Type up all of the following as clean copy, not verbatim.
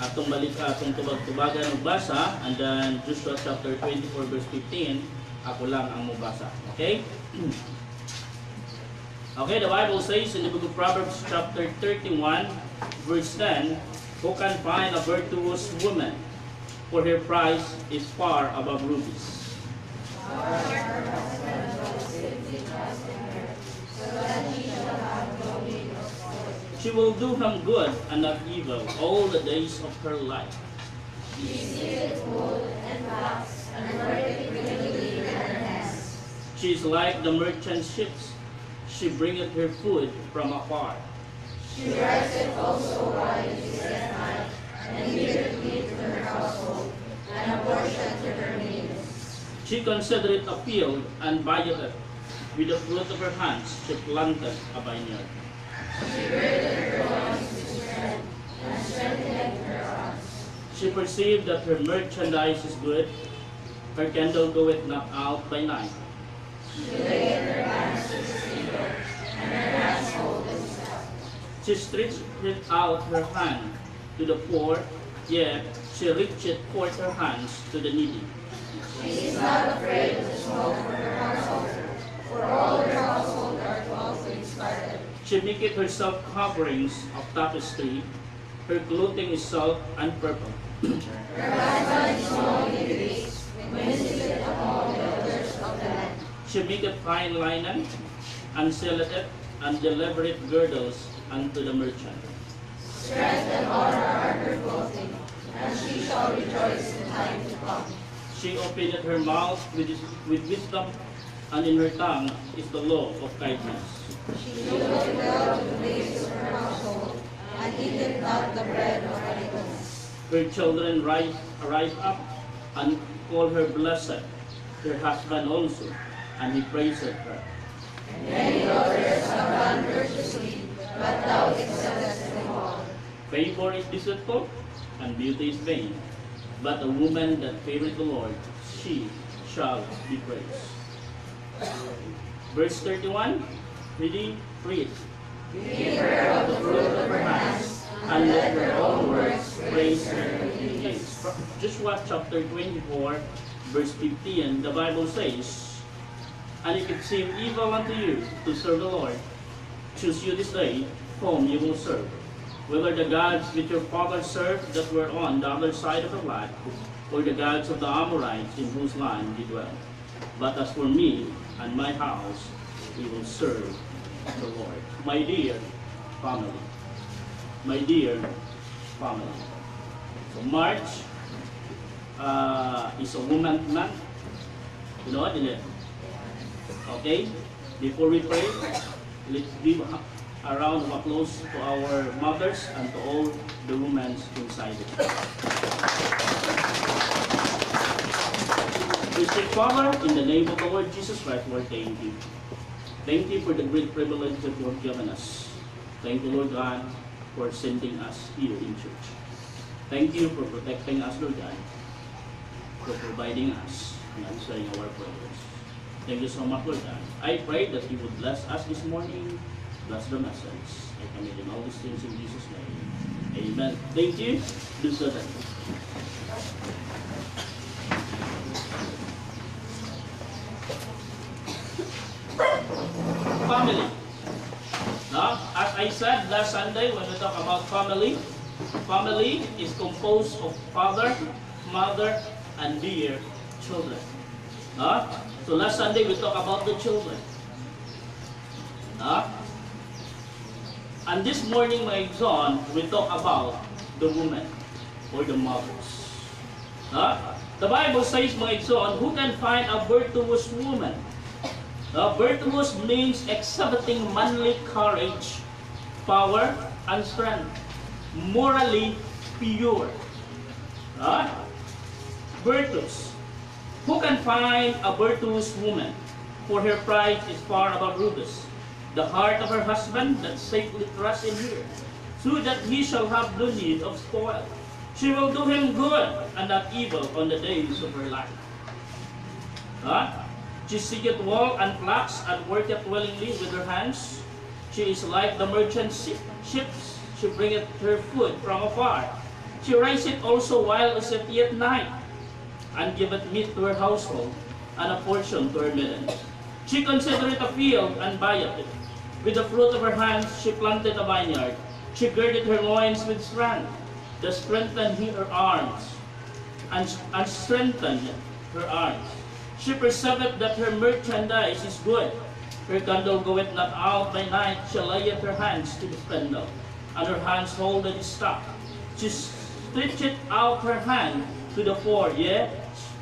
atong balik atong tubag-tubagan og basa, and then Joshua chapter 24 verse 15 ako lang ang mubasa. Okay? Okay, the Bible says in the book of Proverbs chapter 31 verse 10, who can find a virtuous woman, for her price is far above rubies. She will do him good and not evil all the days of her life. She seeketh gold and flax, and worketh greedily in her hands. She is like the merchant ships. She bringeth her food from afar. She riseth also while it is at night, and giveth meat to her household, and a portion to her maidens. She considereth a field and buyeth it. With the fruit of her hands she planteth a vineyard. She girded her loins with strength, and strengthened her arms. She perceived that her merchandise is good. Her candle goeth not out by night. She layeth her hands to the single, and her hands hold the staff. She stretcheth out her hand to the poor, yet she reacheth forth her hands to the needy. She is not afraid of the smoke from her household, for all her household are 12 things scarlet. She maketh herself coverings of tapestry. Her clothing is salt and purple. Her husband is known in Greece, when sitteth among the elders of the land. She maketh fine linen, and selleth it, and delivereth girdles unto the merchant. Strength and honor are her clothing, and she shall rejoice in time to come. She openeth her mouth with wisdom, and in her tongue is the law of kindness. She doeth well to the ways of her household, and eateth not the bread of idleness. Her children rise up, and call her blessed, her husband also, and he praiseth her. Many others have done virtuously, but thou excellest them all. Favor is deceitful, and beauty is vain, but a woman that favoreth the Lord, she shall be praised. Verse 31, ready, read. Give her of the fruit of her hands, and let her own works praise her in peace. Joshua chapter 24, verse 15, the Bible says, and if it seem evil unto you to serve the Lord, choose you this day whom you will serve, whether the gods which your fathers served that were on the other side of the flood, or the gods of the Amorites in whose land ye dwell. But as for me and my house, we will serve the Lord. My dear family, my dear family. So March is a woman's month. You know what, isn't it? Okay? Before we pray, let's give a round of applause to our mothers and to all the women inside it. We say, Father, in the name of the Lord Jesus Christ, Lord, thank you. Thank you for the great privilege that you have given us. Thank you, Lord God, for sending us here in church. Thank you for protecting us, Lord God, for providing us and answering our prayers. Thank you so much, Lord God. I pray that you would bless us this morning, bless the message. I commit in all these things in Jesus' name. Amen. Thank you. Do so then. Family. Now, as I said last Sunday when we talk about family, family is composed of father, mother, and dear children. So last Sunday we talked about the children. And this morning, my son, we talk about the women or the mothers. The Bible says, my son, who can find a virtuous woman? Virtuous means exhibiting manly courage, power, and strength. Morally pure. Virtuous. Who can find a virtuous woman? For her price is far above rubies. The heart of her husband that safely trusts in her, so that he shall have no need of spoil. She will do him good and not evil on the days of her life. She seeketh wool and flax and worketh willingly with her hands. She is like the merchant ships. She bringeth her food from afar. She riseth also while it is yet night, and giveth meat to her household, and a portion to her maidens. She considereth a field, and buyeth it. With the fruit of her hands she planted a vineyard. She girded her loins with strength, that strengthened her arms, and strengthened her arms. She perceiveth that her merchandise is good. Her candle goeth not out by night. She layeth her hands to the spindle, and her hands hold the staff. She stretcheth out her hand to the poor, yea,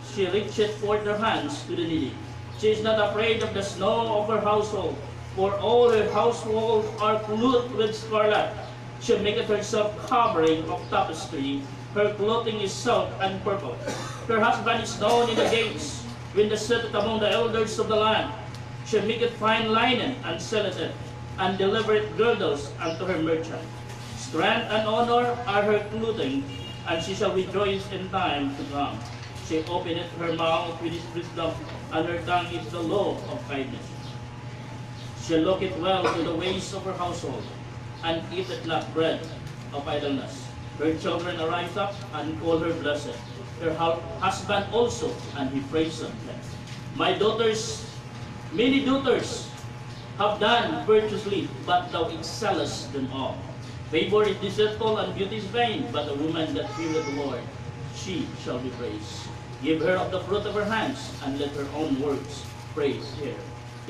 she reacheth forth her hands to the needy. She is not afraid of the snow of her household, for all her household are clothed with scarlet. She maketh herself covering of tapestry. Her clothing is silk and purple. Her husband is known in the gates, when they sitteth among the elders of the land. She maketh fine linen, and selleth it, and delivereth girdles unto her merchant. Strength and honor are her clothing, and she shall rejoice in time to come. She openeth her mouth with his wisdom, and her tongue is the law of kindness. She looketh well to the ways of her household, and eateth not bread of idleness. Her children arise up, and call her blessed. Her husband also, and he praiseth them. My daughters, many daughters have done virtuously, but thou excellest them all. Favor is deceitful, and beauty is vain, but a woman that feareth the Lord, she shall be praised. Give her of the fruit of her hands, and let her own works praise her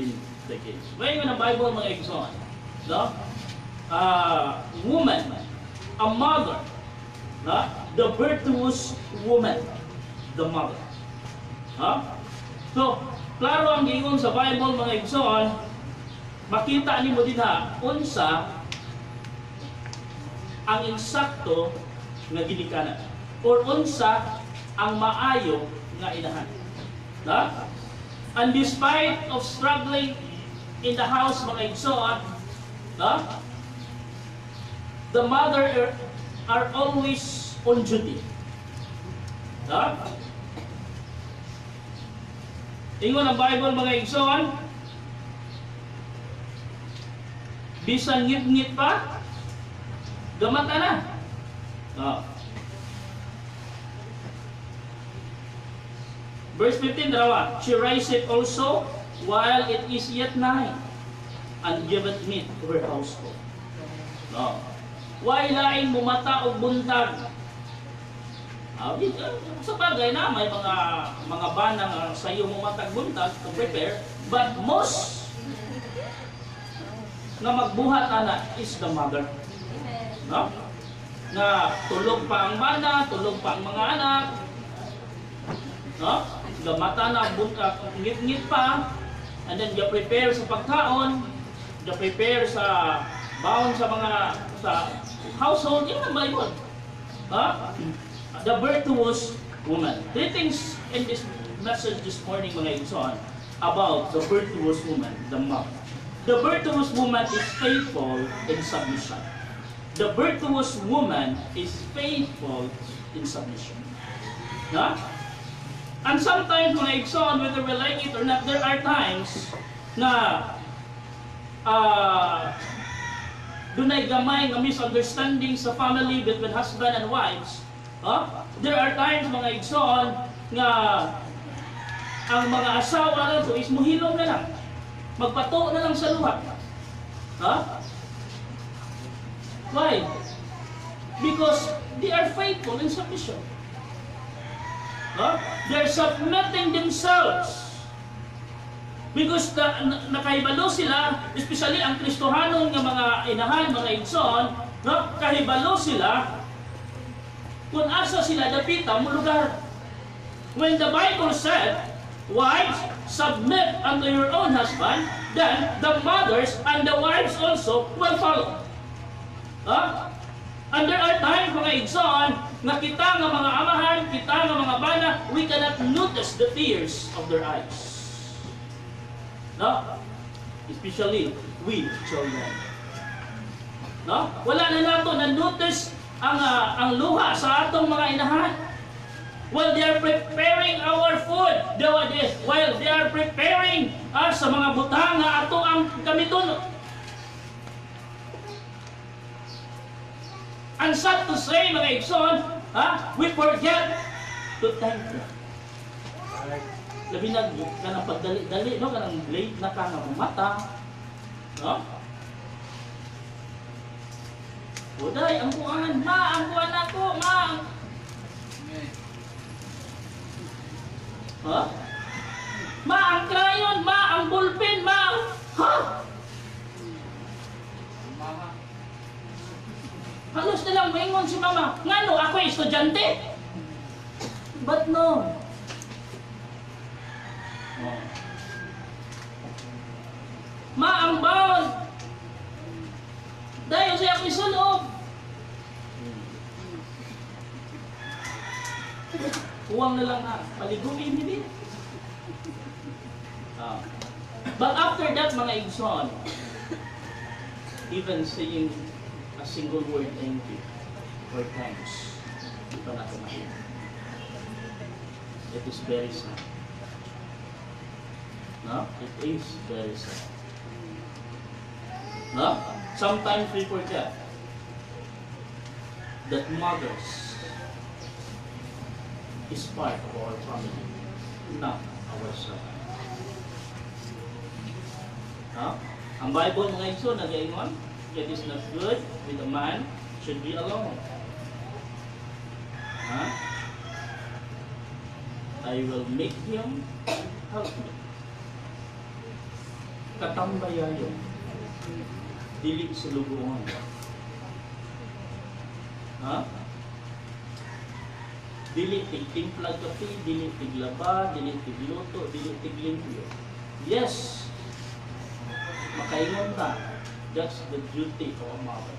in the gates. Ngayon ang Bible mga igsoon, no? Woman, a mother, no? The virtuous woman, the mother. No? So, klaro ang giingon sa Bible mga igsoon, makita nimo din ha, unsa ang insakto nga ginikanan, or unsa ang maayo nga inahan. No? And despite of struggling in the house mga igsoon, no? The mother are always on duty. No? Ingon ang Bible mga igsoon, bisan ngit-ngit pa, gamata na. No? Verse 15, dalawa. She riseth also while it is yet night, and giveth meat to her household. No. Why laing mumata o buntag? Sa bagay na, may mga banang sa iyo mumatag buntag to prepare, but most na magbuhat ana is the mother. No? Na tulog pa ang bana, tulog pa ang mga anak. No? Gamata na buntag, ngit-ngit pa, and then you prepare sa pagkaon, you prepare sa baon sa mga sa household. Yun ang Bible. The virtuous woman. Three things in this message this morning mga igsoon about the virtuous woman, the mother. The virtuous woman is faithful in submission. The virtuous woman is faithful in submission. No? And sometimes mga igsoon, whether we like it or not, there are times na dunay gamay nga misunderstanding sa family between husband and wives. There are times mga igsoon nga ang mga asawa na ito is muhilom na lang. Magpato na lang sa luha. Why? Because they are faithful in submission. They are submitting themselves. Because nakahibalo sila, especially ang Kristohanon nga mga inahan, mga igsoon, kahibalo sila kung asa sila dapita mo lugar. When the Bible said, wives, submit unto your own husband, then the mothers and the wives also will follow. And there are times mga igsoon na kita nga mga amahan, kita nga mga bana, we cannot notice the tears of their eyes. No? Especially we children. No? Wala na nato na notice ang luha sa atong mga inahan. While they are preparing our food, while they are preparing sa mga butang nga ato ang gamiton. And sad to say, mga igsoon, We forget to thank God. Labi na kanang pagdali-dali, no? Kanang late na ka nga mata. No? Uday, ang kuangan, ang kuan ako, ang crayon, ang ballpen, halos nilang maingon si mama, ngano, ako estudyante? But no. Ang bawon. Dayo siya ako isunog. Huwag na lang paliguin hindi. But after that, mga igsoon, even saying a single word thank you or thanks, di pa natin makita. It is very sad. No? It is very sad. No? Sometimes we forget that mothers is part of our family, not ourselves. Ang Bible mga igsoon nag-iingon, it is not good with a man should be alone. I will make him help me. Katambayayon, dili sa lubuan. Dili tigtimplag kape, dili tiglaba, dili tigluto, dili tiglimpyo. Yes, makaingon ka. That's the duty of a mother.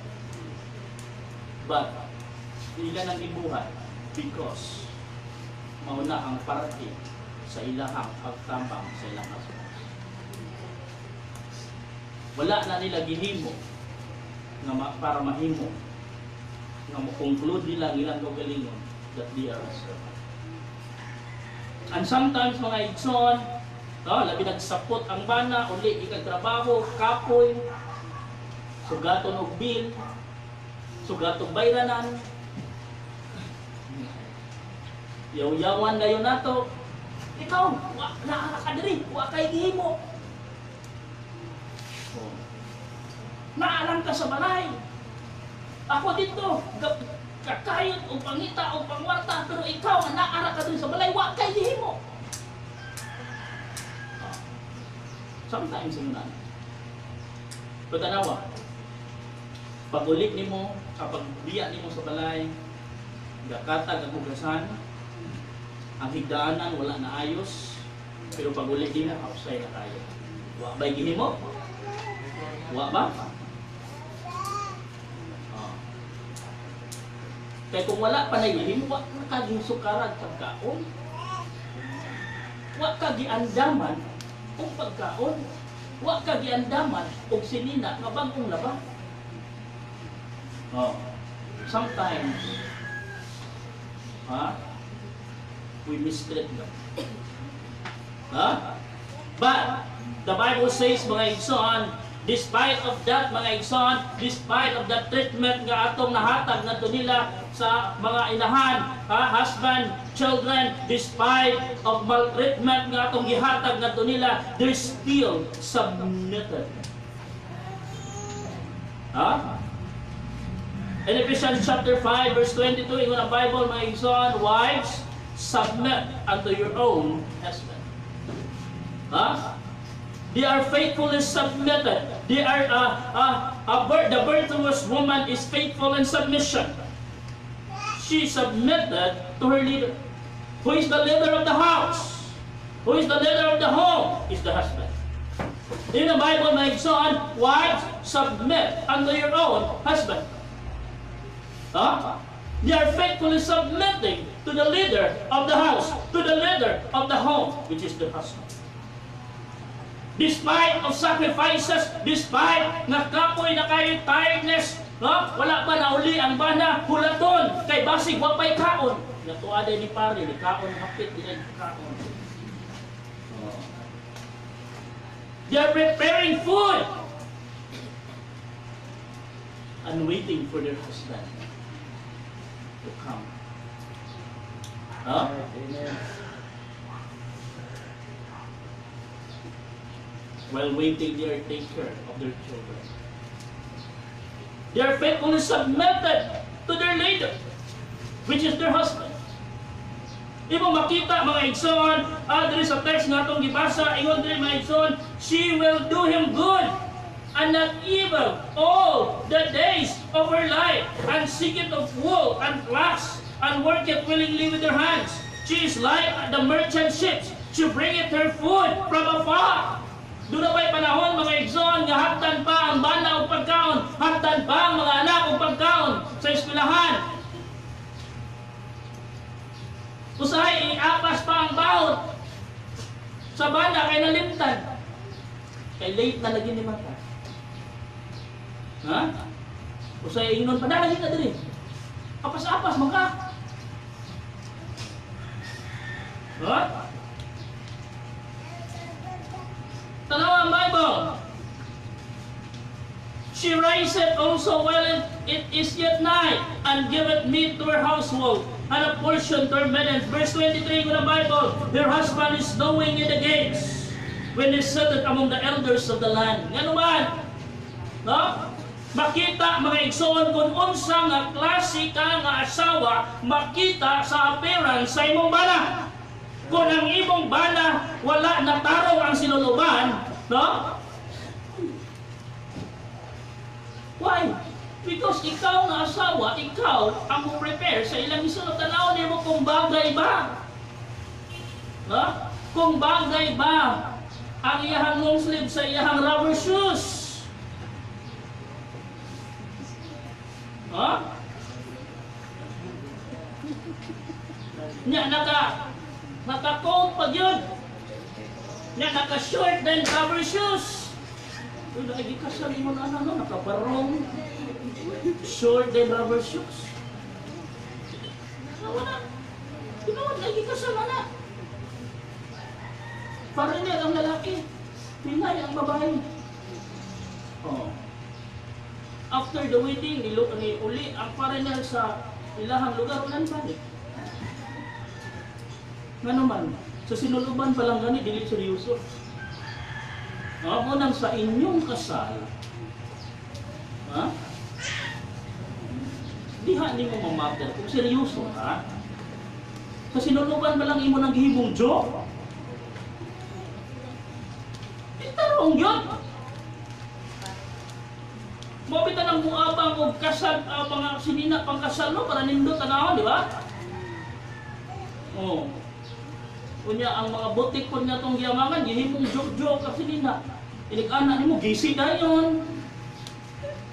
But, ilan ang ibuhat because mauna ang parte sa ilahang pagtambang sa ilang husband. Wala na nila gihimo nga para mahimo nga mo-conclude nila ang ilang kagalingon that they are a servant. And sometimes mga igsoon, labi nagsapot ang bana, uli ikagtrabaho, kapoy, sugaton og bill, sugatong bayranan, yaw-yawan na yun nato. Ikaw, naara ka diri, wa kay gihimo. Naalang ka sa balay. Ako dito, kakayot o pangita o pangwarta, pero ikaw, naara ka diri sa balay, wa kay gihimo. Sometimes yun na. Pagtanawa, pag ulit nimo, kapag biya nimo sa balay, gakatag ang hugasan, ang higdaanan wala na ayos, pero pag ulit nimo, outside na tayo. Wa ba'y gihimo? Wa ba? Kaya kung wala pa na gihimo, wa kaging sukaran pagkaon. Wa kagiandaman kung pagkaon. Wa kagiandaman og sinina nga bagong laba. Sometimes, we mistreat them. But the Bible says, mga igsoon, despite of that, mga igsoon, despite of that treatment nga atong nahatag na nila sa mga inahan, husband, children, despite of maltreatment nga atong gihatag na nila, they're still submitted. In Ephesians chapter 5, verse 22, ingon ang Bible, mga igsoon, wives, submit unto your own husband. They are faithfully submitted. They are the virtuous woman is faithful in submission. She submitted to her leader. Who is the leader of the house? Who is the leader of the home? Is the husband. In the Bible, my son, wives, submit unto your own husband. They are faithfully submitting to the leader of the house, to the leader of the home, which is the husband. Despite of sacrifices, despite nakapoy na kayo tiredness, wala pa na uli ang bana, hulaton, kay basig wapay kaon. Natuaday ni pare, ni kaon hapit, ni kaon. They are preparing food and waiting for their husband to come Huh? While waiting, they take care of their children. They are faithfully submitted to their leader, which is their husband. Imo makita mga igsoon, diri sa text nga itong gibasa, ingon diri mga igsoon, she will do him good and not evil all the days of her life, and seeketh of wool and flax, and worketh willingly with her hands. She is like the merchant ships, she bringeth her food from afar. Doon na ba'y panahon mga igsoon nga hagdan pa ang bana o pagkaon, hagdan pa ang mga anak o pagkaon sa eskwelahan. Usahay, iapas pa ang bawot sa bana kay nalimtan. Kay late na lagi ni mata. Ha? Usahay, ingnon pa na lagi na diri. Apas-apas, maka. Ha? Tanaw ang Bible. She riseth also while it is yet night, and giveth meat to her household, and a portion to her maidens. Verse 23 of the Bible, her husband is knowing in the gates, when he sitteth among the elders of the land. Nga naman, no? Makita mga igsoon kung unsa nga klase ka nga asawa, makita sa appearance sa imong bana. Kung ang imong bana wala natarong ang sinuluban, no? Why? Because ikaw nga asawa, ikaw ang mo-prepare sa ilang isunod. Tanaw niyo mo kung bagay ba? No? Kung bagay ba ang iyahang long sleeve sa iyahang rubber shoes? Ha? Nya naka-coat pa yun. Nya naka-short then rubber shoes. Uy, lagi kasal mo na nakabarong. Short then rubber shoes. Wala. Tinawad lagi kasal na. Foreigner ang lalaki. Pinay ang babae. Oh. After the wedding, ni uli ang foreigner sa ilahang lugar ulan balik. Nga naman, sa sinuluban pa lang gani, dili seryoso. Mo nang sa inyong kasal, ha? Diha ni mo mamatter kung seryoso, ha? Sa sinuluban pa lang imo nang gihimong joke. Itarong yun. Mabita ng muabang o kasal, mga sinina pang kasal no, para nindot tanawon, di ba? Oh. Kunya ang mga butik po niya itong giyamangan, gihimong joke-joke kasi nina. Inig-anak ni mo, gisi dayon.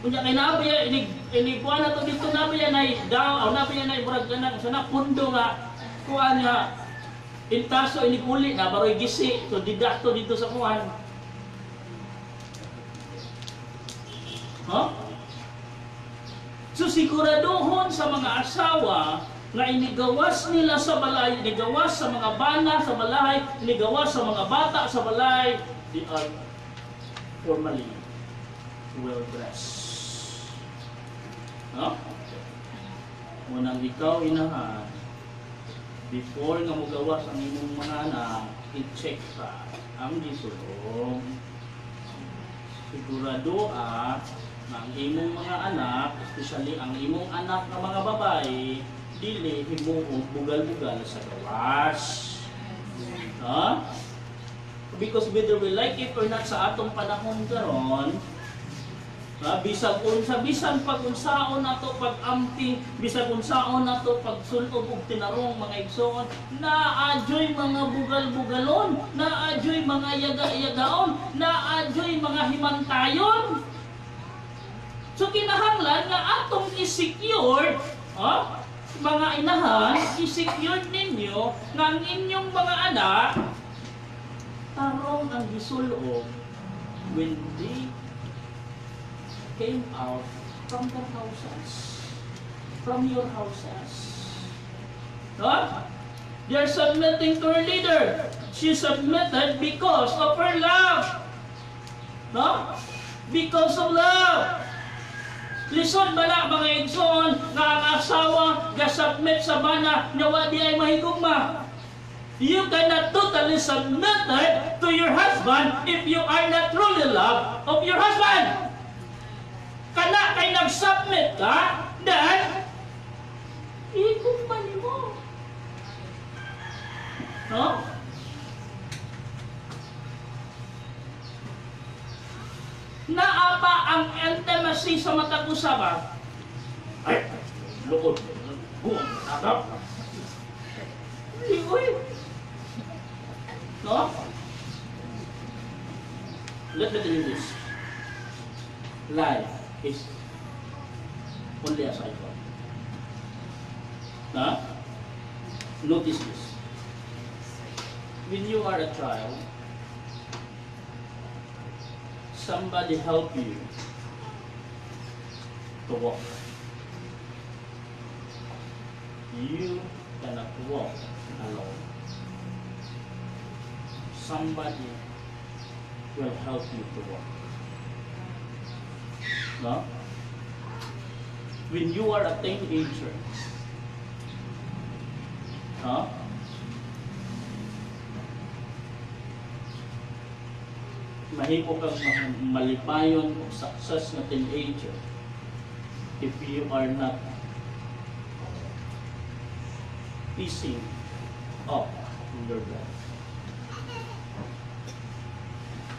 Kunya kay nabaya, inigkuhan na ito dito, nabaya na daw, nabaya na iburag na, sana pundo nga, kuhan nga, intaso, iniguli na, baroy gisi, so didakto dito sa kuhan. Huh? So siguraduhon sa mga asawa, nga inigawas nila sa balay, inigawas sa mga bana sa balay, inigawas sa mga bata sa balay, they are formally well dressed. No? Munang ikaw inahan, before nga mugawas ang imong mga anak, i-check ka ang gisulong. Sigurado na ang imong mga anak, especially ang imong anak na mga babae, dili himuong bugal-bugal sa gawas. No? Because whether we like it or not sa atong panahon karon, bisag unsa, bisan pag-unsaon nato pag-amping, bisag unsaon nato pagsulod og tinarong mga igsoon, naadyoy mga bugal-bugalon, naadyoy mga yaga-yagaon, naadyoy mga himantayon. So kinahanglan nga atong i-secure, mga inahan, i-secure ninyo nga ang inyong mga anak tarong ang gisulog when they came out from their houses, from your houses. No? They are submitting to her leader. She submitted because of her love. No? Because of love. Lisod bala mga igsoon nga ang asawa gasubmit sa bana nga wa di ay mahigugma. You cannot totally submit to your husband if you are not truly love of your husband. Kana kay nag-submit ka, then igugma nimo. No? Naapa ang intimacy sa matag usaba. Ay, lukod. Buong natap. Uy. No? Let me tell you this. Life is only a cycle. Huh? Notice this. When you are a child, somebody help you to walk. You cannot walk alone. Somebody will help you to walk. No? When you are a teenager, huh? Mahimo kang malipayon o success na teenager if you are not easing up in your life.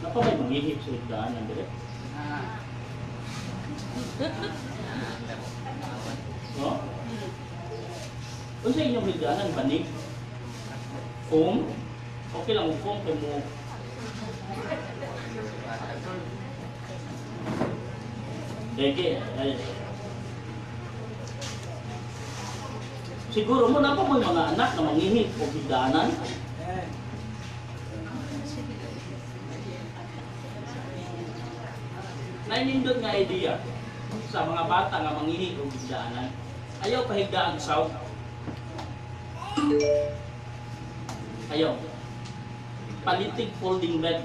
Napa may manghihip sa higdaanan dire? No? O sa inyong higdaanan, banig? Foam? Okay lang ang foam kay mo. Deke, siguro mo na pa mo mga anak na manghihip o higdaanan? Nainindot nga idea sa mga bata nga manghihip o higdaanan. Ayaw pahigdaan sa ayaw. Palitig folding bed.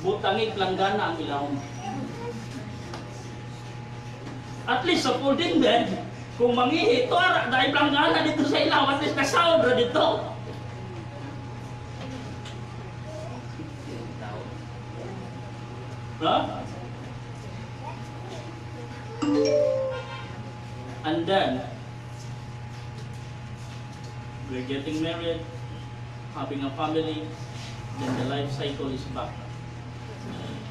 Butangit langgana ang ilawom. At least sa folding bed, kung mangihi, ito dahil langgana dito sa ilaw, at least nasound ra dito. Huh? And then, we're getting married, having a family, then the life cycle is back.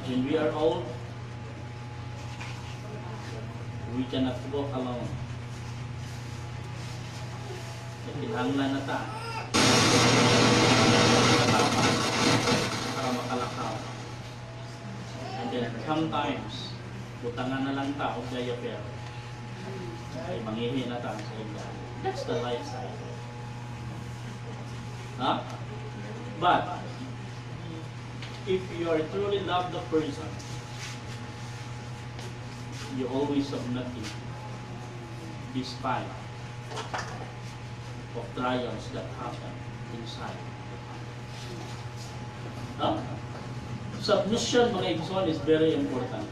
When we are old, we cannot walk alone. Kinahanglan na ta para makalakaw. And then sometimes, butangan na lang ta o diaper. Ay mangihi na ta sa higdaan. That's the life cycle. Huh? But if you are truly love the person, you always submit him despite of trials that happen inside. Huh? Submission, mga igsoon, is very important.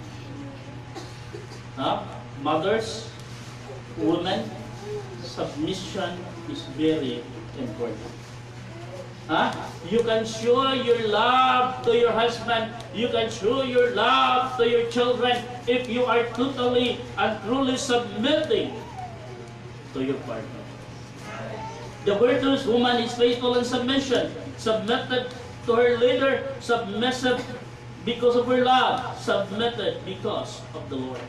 Huh? Mothers, women, submission is very important. Huh? You can show your love to your husband, you can show your love to your children if you are totally and truly submitting to your partner. The virtuous woman is faithful in submission, submitted to her leader, submissive because of her love, submitted because of the Lord.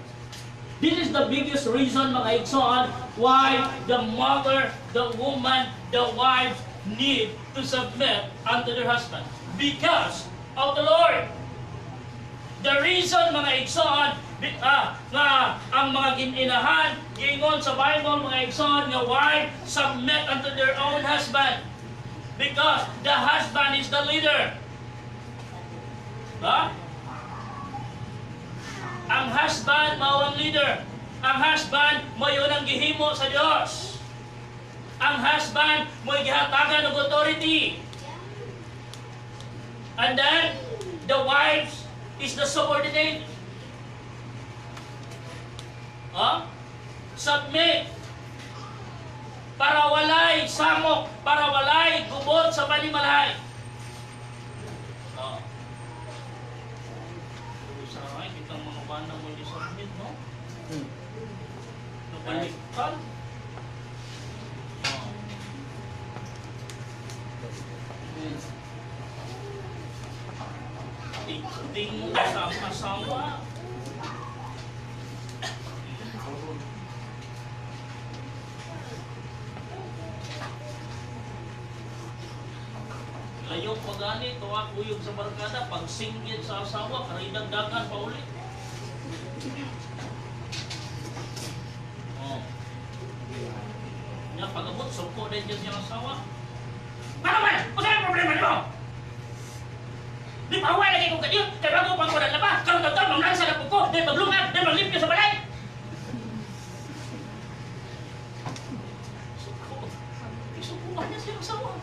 This is the biggest reason, mga igsoon, why the mother, the woman, the wife need to submit unto their husband. Because of the Lord. The reason, mga igsoon, nga ang mga gininahan, gingon sa Bible, mga igsoon, nga wife submit unto their own husband. Because the husband is the leader. Ha? Ang husband mao ang leader. Ang husband mo yun ang gihimo sa Diyos. Ang husband mo gihatagan og authority. And then the wives is the subordinate. Submit. Para walay samok, para walay gubot sa balimalay. Sa akin, kitang mga banda mo di-submit, no? Nabaliktad. Ting mo sa asawa. Ayaw pa gani, tuwa kuyog sa barkada, pag singgit sa asawa, karay dagdagan pa ulit. Nga pag-abot, sumpo din dyan siyang asawa. Ano man? Kung saan ang problema niyo? Di pa huwag lagi kong kanyo, kaya bago pang kuran na ba? Karong tagtang, mamlang sa lapog ko, di maglungag, di maglimpyo sa balay. Isukuhan niya siyang asawa.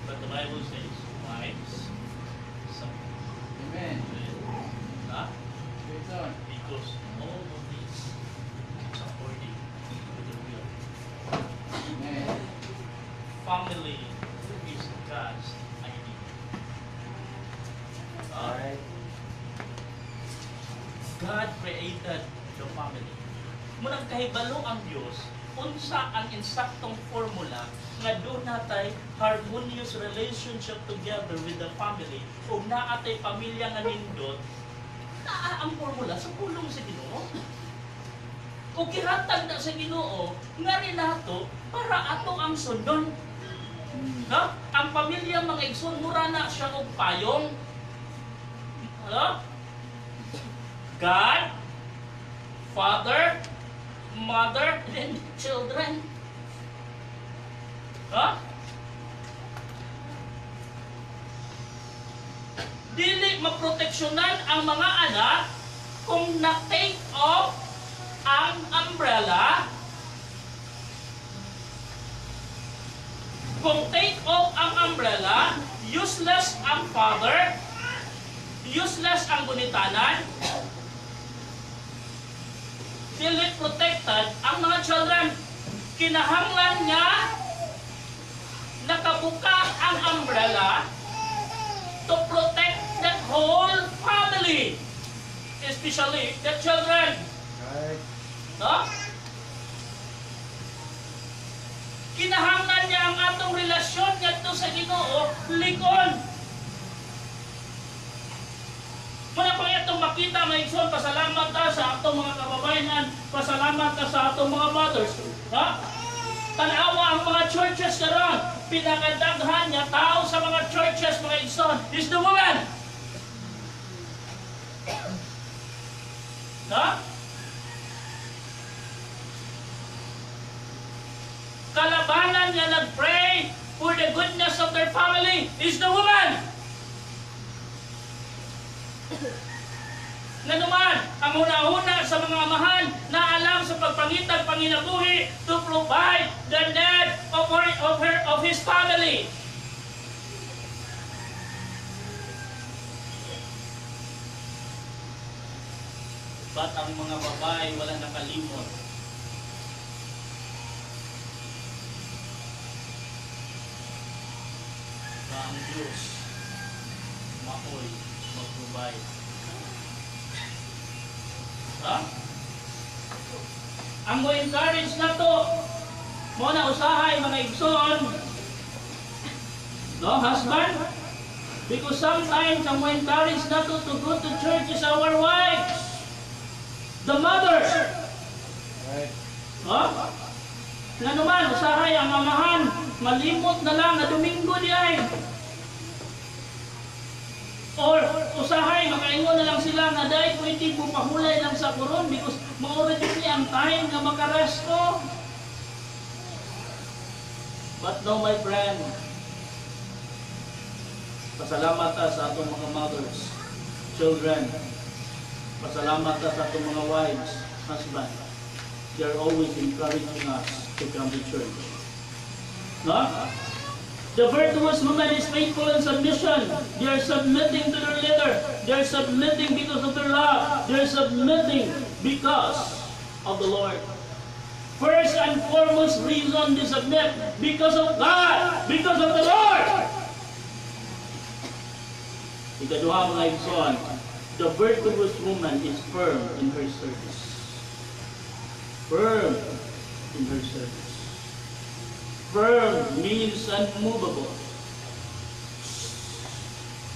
But the Bible says, wives, submit. Amen. Because all of this is according to the will. Amen. Family is God's idea. Alright. God created the family. Munang kahibalo ang Diyos, unsa ang insaktong formula nga doon natay harmonious relationship together with the family ug naatay pamilya nga nindot, naa ang formula sa pulong sa Ginoo. Ug gihatag na sa Ginoo nga rin nato para ato ang sunon. Ang pamilya mga igsoon mura na siya og payong. God, Father, Mother, and children. Dili maproteksyonan ang mga anak kung na-take off ang umbrella. Kung take off ang umbrella, useless ang father, useless ang gunitanan, dili protected ang mga children. Kinahanglan nga nakabuka ang umbrella to protect the whole family, especially the children. Right. Kinahanglan niya ang atong relasyon ngadto sa Ginoo ligon. Muna pang itong makita mga igsoon, pasalamat ta sa atong mga kababayan, pasalamat ta sa atong mga mothers. Tanawa ang mga churches karon, pinakadaghan niya tao sa mga churches mga igsoon is the woman. Kalabanan niya nag-pray for the goodness of their family is the woman. Nga naman, ang una-una sa mga amahan na alam sa pagpangitag panginabuhi to provide the need of his family. But ang mga babae wala nakalimot. Na ang Diyos maoy mag-provide. Ang mo encourage na to, mo na usahay mga igsoon, no husband? Because sometimes ang mo encourage na to go to church is our wives, the mothers. Right. Nga naman, usahay ang amahan, malimot na lang na Domingo diay. Or usahay, makaingon na lang sila na dahil pwede mo pahulay lang sa kuron because ma-already ang time na makaresto. But no, my friend, pasalamat ta sa atong mga mothers, children, pasalamat ta sa atong mga wives, husband. They are always encouraging us to come to church. No? The virtuous woman is faithful in submission. They are submitting to their leader. They are submitting because of their love. They are submitting because of the Lord. First and foremost reason they submit, because of God, because of the Lord. Ikaduha mga igsoon, the virtuous woman is firm in her service. Firm in her service. Firm means unmovable.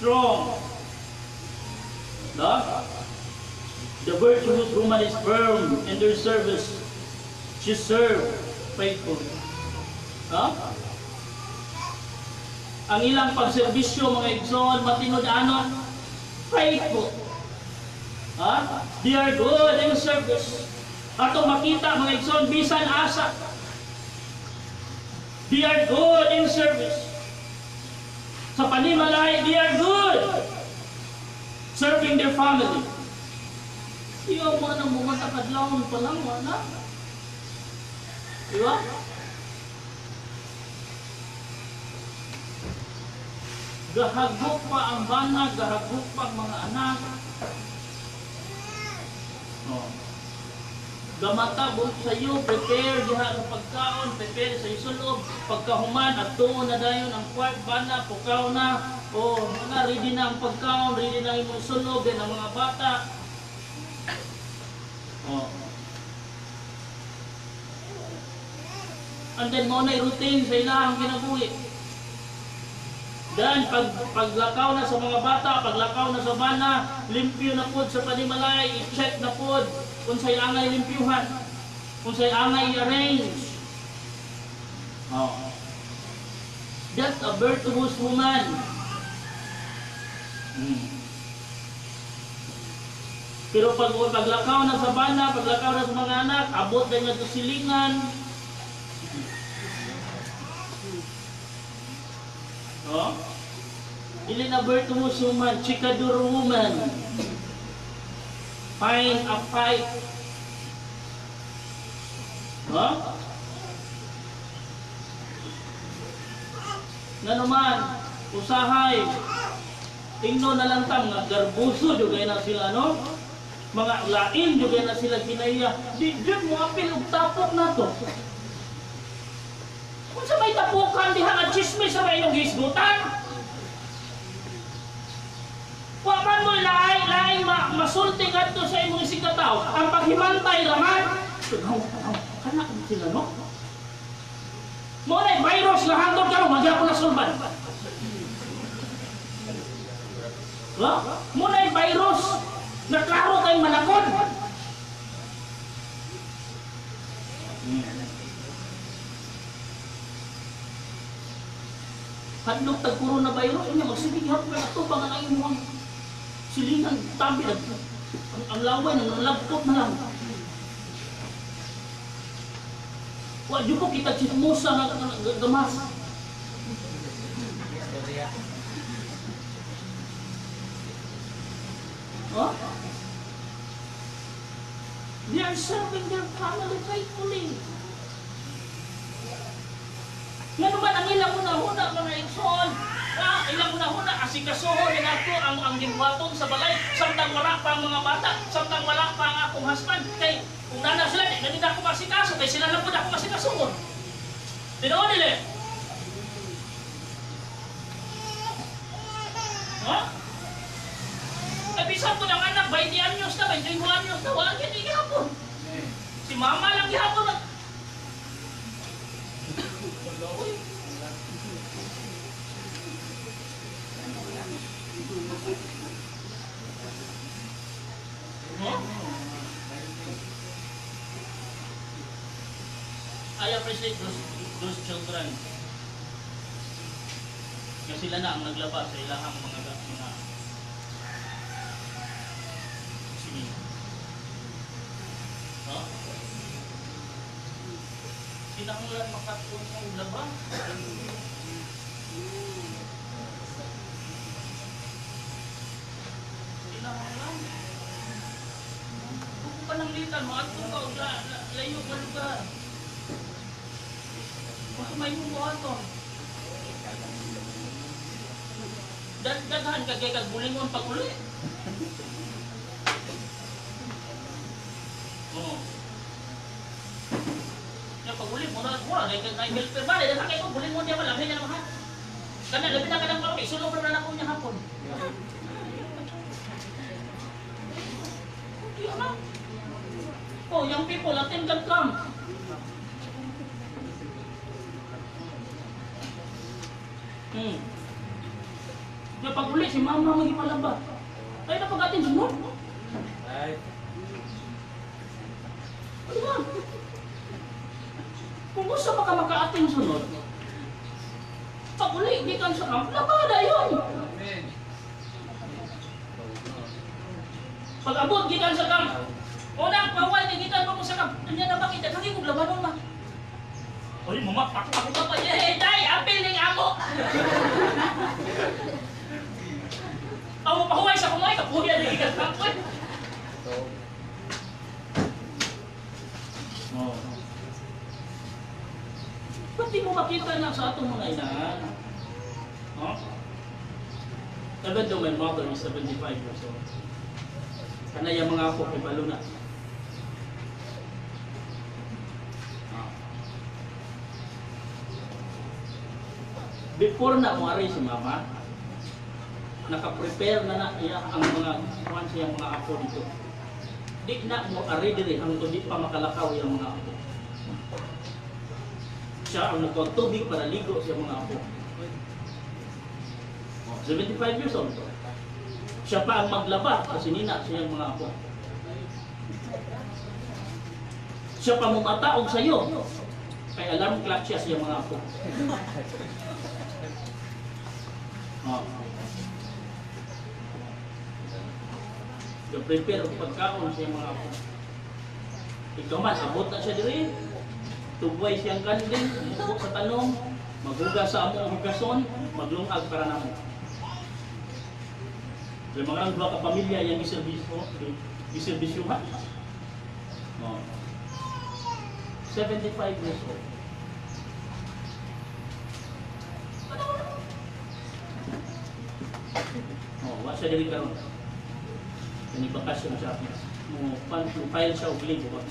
Strong. No? The virtuous woman is firm in their service. She served faithfully. No? Ang ilang pagserbisyo, mga igsoon, matinod-ano, faithful. They are good in service. Ato makita, mga igsoon, bisan asa. They are good in service. Sa panimalay, they are good serving their family. Iyo mo na mumatakadlawon pa lang, wala. Diba? Gahagok pa ang bana, gahagok pa ang mga anak. Oh. Gamata buot sa iyo, prepare diha sa pagkaon, prepare sa isulob, pagkahuman at tuon na dayon ang kwart bana, pukaw na, o ready na ang pagkaon, ready na imong isulob din ang mga bata. Oh. And then mo na routine sa ilahang kinabuhi. Dan paglakaw na sa mga bata, paglakaw na sa bana, limpyo na pod sa panimalay, i-check na pod kung sa'y angay limpyuhan, kung sa'y angay i-arrange. Oh. That's a virtuous woman. Pero paglakaw na sa bana, paglakaw na sa mga anak, abot na nga sa silingan. Oh? Ili na virtuous woman, chikadur woman. Find a fight. Huh? Na naman, usahay. Tingno na lang tam, nga garbuso juga na sila, no? Mga lain juga na sila kinaya. Di mo apil og tapok na to. Kung sa may tapukan, diha nga chismis sa may inyong gisgutan. Waman mo laing masulting adto sa imong isigataw. Ang paghimantay raman. Kanak sila, no? Mo na virus na hangtod karon magyapon na sulban. Mo na virus na klaro kay manakod. Hadlok tag coronavirus unya magsibig hapon na tubang ang imong silingan tabi ang laway nang lagpot na lang. Wa jud ko kita chismosa nga gamas. Huh? They are serving their family faithfully. Nga naman ang ilang una-una mga igsoon. Ilang una-una asikasuhon din ako ang gingwaton sa balay. Samtang wala pa ang mga bata, samtang wala pa ang akong husband. Kay kung nana sila, ganit ako masikaso. Kay sila lang po ako masikasuhon. Tinoon nila. Ha? Ay bisan po ng anak, 20 anyos na, 21 anyos na, wala yan ihapon. Si mama lang ihapon na. I appreciate those children. Kasi sila na ang naglabas sa ilahang mga sige. No? Sinangulan makatulong sa labas. Sinangulan. Kung pananglitan, maatong ka, layo ka lugar. Baka may mumuhaton. daghan ka kay kag bulingon pag uli. Oh. Ya pag uli mo na kay helper ba dahil kay ko bulingon dia wala niya naman. Kana labi na kadang pag sulong ra na ko niya hapon. Oh, young people, attend that camp. Yung pag uli, si mama magipalaba. Ay, napag-atin sunod. Right. Ano ba? Kung gusto pa ka maka-atin sunod, pag uli, di ka sa camp, labada yun. Amen. Pag abot, gikan sa camp. Unang pawal, gikan pa mo sa camp. Nandiyan na ba kita? Kagi kong labanon ma. Uli mo, makpak pa pa. Day, apil ng amo. Ako pahuway sa kumay, kapuya na gikan sa camp. Ba't di mo makita na sa atong mga inahan? Even though my mother is 75 years old. Kana yung mga ako kay balo na. Before na mo aray si mama, naka-prepare na iya ang mga kuwan siyang mga apo dito. Di na mo aray diri hangtod di pa makalakaw yung mga apo. Siya ang nagtubig para ligo sa mga apo. 75 years old. Siya pa ang maglaba kasi nina siyang mga apo. Siya pa mumataog sa iyo. Kay alarm clock siya siyang mga apo. Prepare ang pagkaon siyang mga apo. Ikaw man, abot na siya diri. Tubay siyang kanding, umupo sa tanong, maghugas sa among hugason, maglungag para namo. May mga dua ka pamilya yang giserbisyuhan. 75 years old. Wa siya diri karon. Kani bakasyon siya. Mo file siya og libo ba.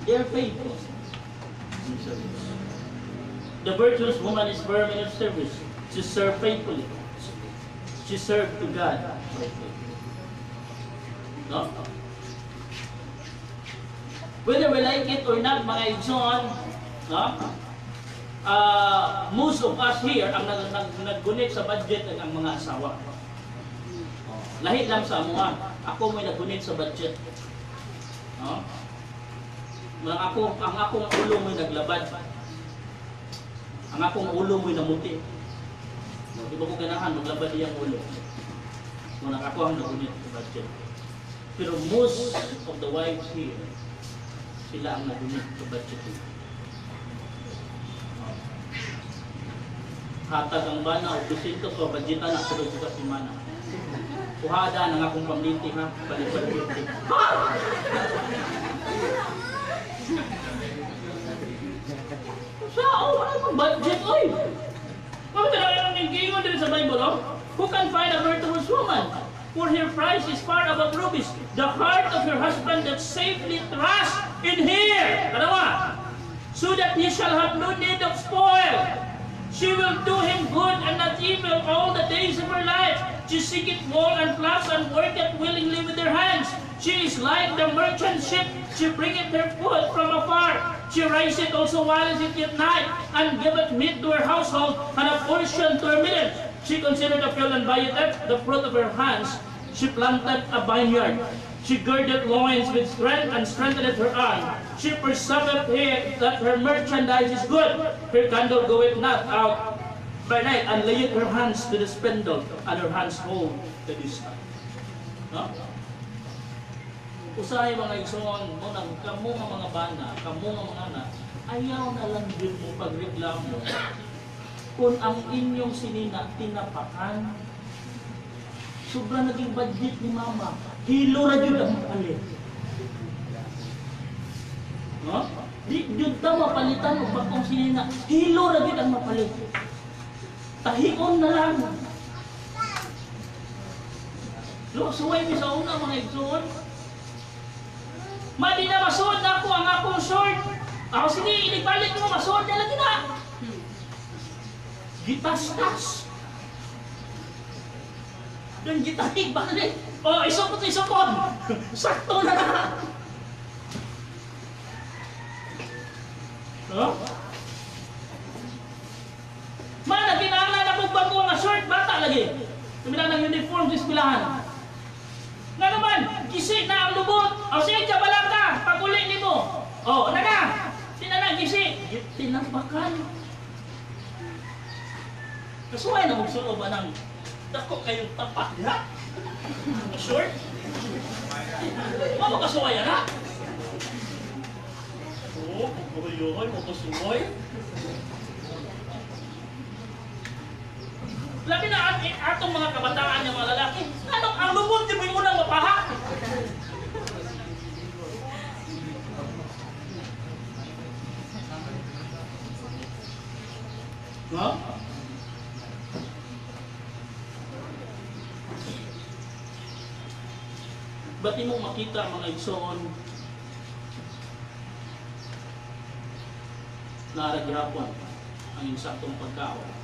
They are faithful. The virtuous woman is firm in her service. She served faithfully. She served to God. No? Whether we like it or not, mga igsoon, no? Most of us here ang naggunit sa budget ang mga asawa. Lahi lang sa mga. Ako may naggunit sa budget. No? Ang akong ulo mo'y naglabad. Ang akong ulo mo'y namuti. Di ba ko ganahan maglabad iyang ulo? Muna ako ang nagunit sa budget. Pero most of the wives here, sila ang nagunit sa budget. Hatag ang bana o bisito sa budgetan na sa sa simana. Kuhada ng akong pamilya ha, balik-balik. Sao, wala pang budget, oy! Kung talaga ng gingon din sa Bible, oh? Who can find a virtuous woman? For her price is far above rubies. The heart of her husband that safely trusts in her. Kanawa? So that he shall have no need of spoil. She will do him good and not evil all the days of her life. She seeketh wool and flax and worketh willingly with her hands. She is like the merchant ship. She bringeth her food from afar. She riseth also while it is yet night, and giveth meat to her household, and a portion to her middle. She considered the field and buyeth the fruit of her hands. She planted a vineyard. She girded loins with strength and strengthened her arm. She persevereth that her merchandise is good. Her candle goeth not out by night, and layeth her hands to the spindle, and her hands hold the distaff. No? Usahay mga igsoon mo nang kamo nga mga bana, kamo nga mga anak, ayaw na lang din mo pagreklamo kung ang inyong sinina tinapakan. Sobra naging budget ni mama. Hilo ra jud ang palit. No? Di jud ta mapalitan og bagong sinina. Hilo ra jud ang mapalit. Tahion na lang. Suway mi sa una mga igsoon. Madi na masuod na ako ang akong short. Ako sige, inigbalik mo, masuod na lagi na. Gitas-tas. Yung gitarig balik. Oh, isupot. Sakto na na. Huh? Mana, kinahanglan na kong bago nga short, bata lagi. Tumilang ng uniform sa eskwelahan. Nga naman, gisi na ang lubot. O sige, kabalang ka, pag-uli ni mo. O, na. Tinanang gisi. Tinabakan. Kasuhay na magsulo ba ng dako kayong tapak na? Short? Mama kasuhay na? Oo, pagkuhuyoy, magkusuhoy. Labi na atong mga kabataan ng mga lalaki. Anong ang lubot di mo yung unang mapaha? No? Ba't di mo makita mga igsoon na ragyapon ang insaktong pagkaon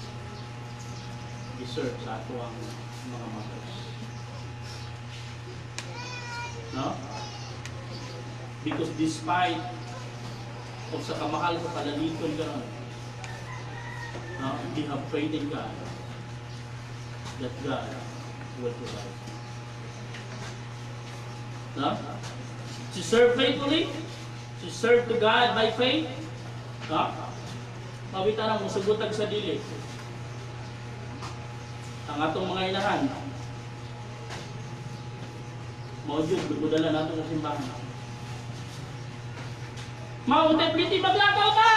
deserve sa ato ang mga mothers. No? Because despite of sa kamahal sa palaliton karon, no, we have faith in God that God will provide. No? To serve faithfully, to serve to God by faith, no? Mawita na mong sugutag sa dili. Ang atong mga inahan, maudyon, gudala natin sa simbahan. Maunti-pliti, maglakaw ka!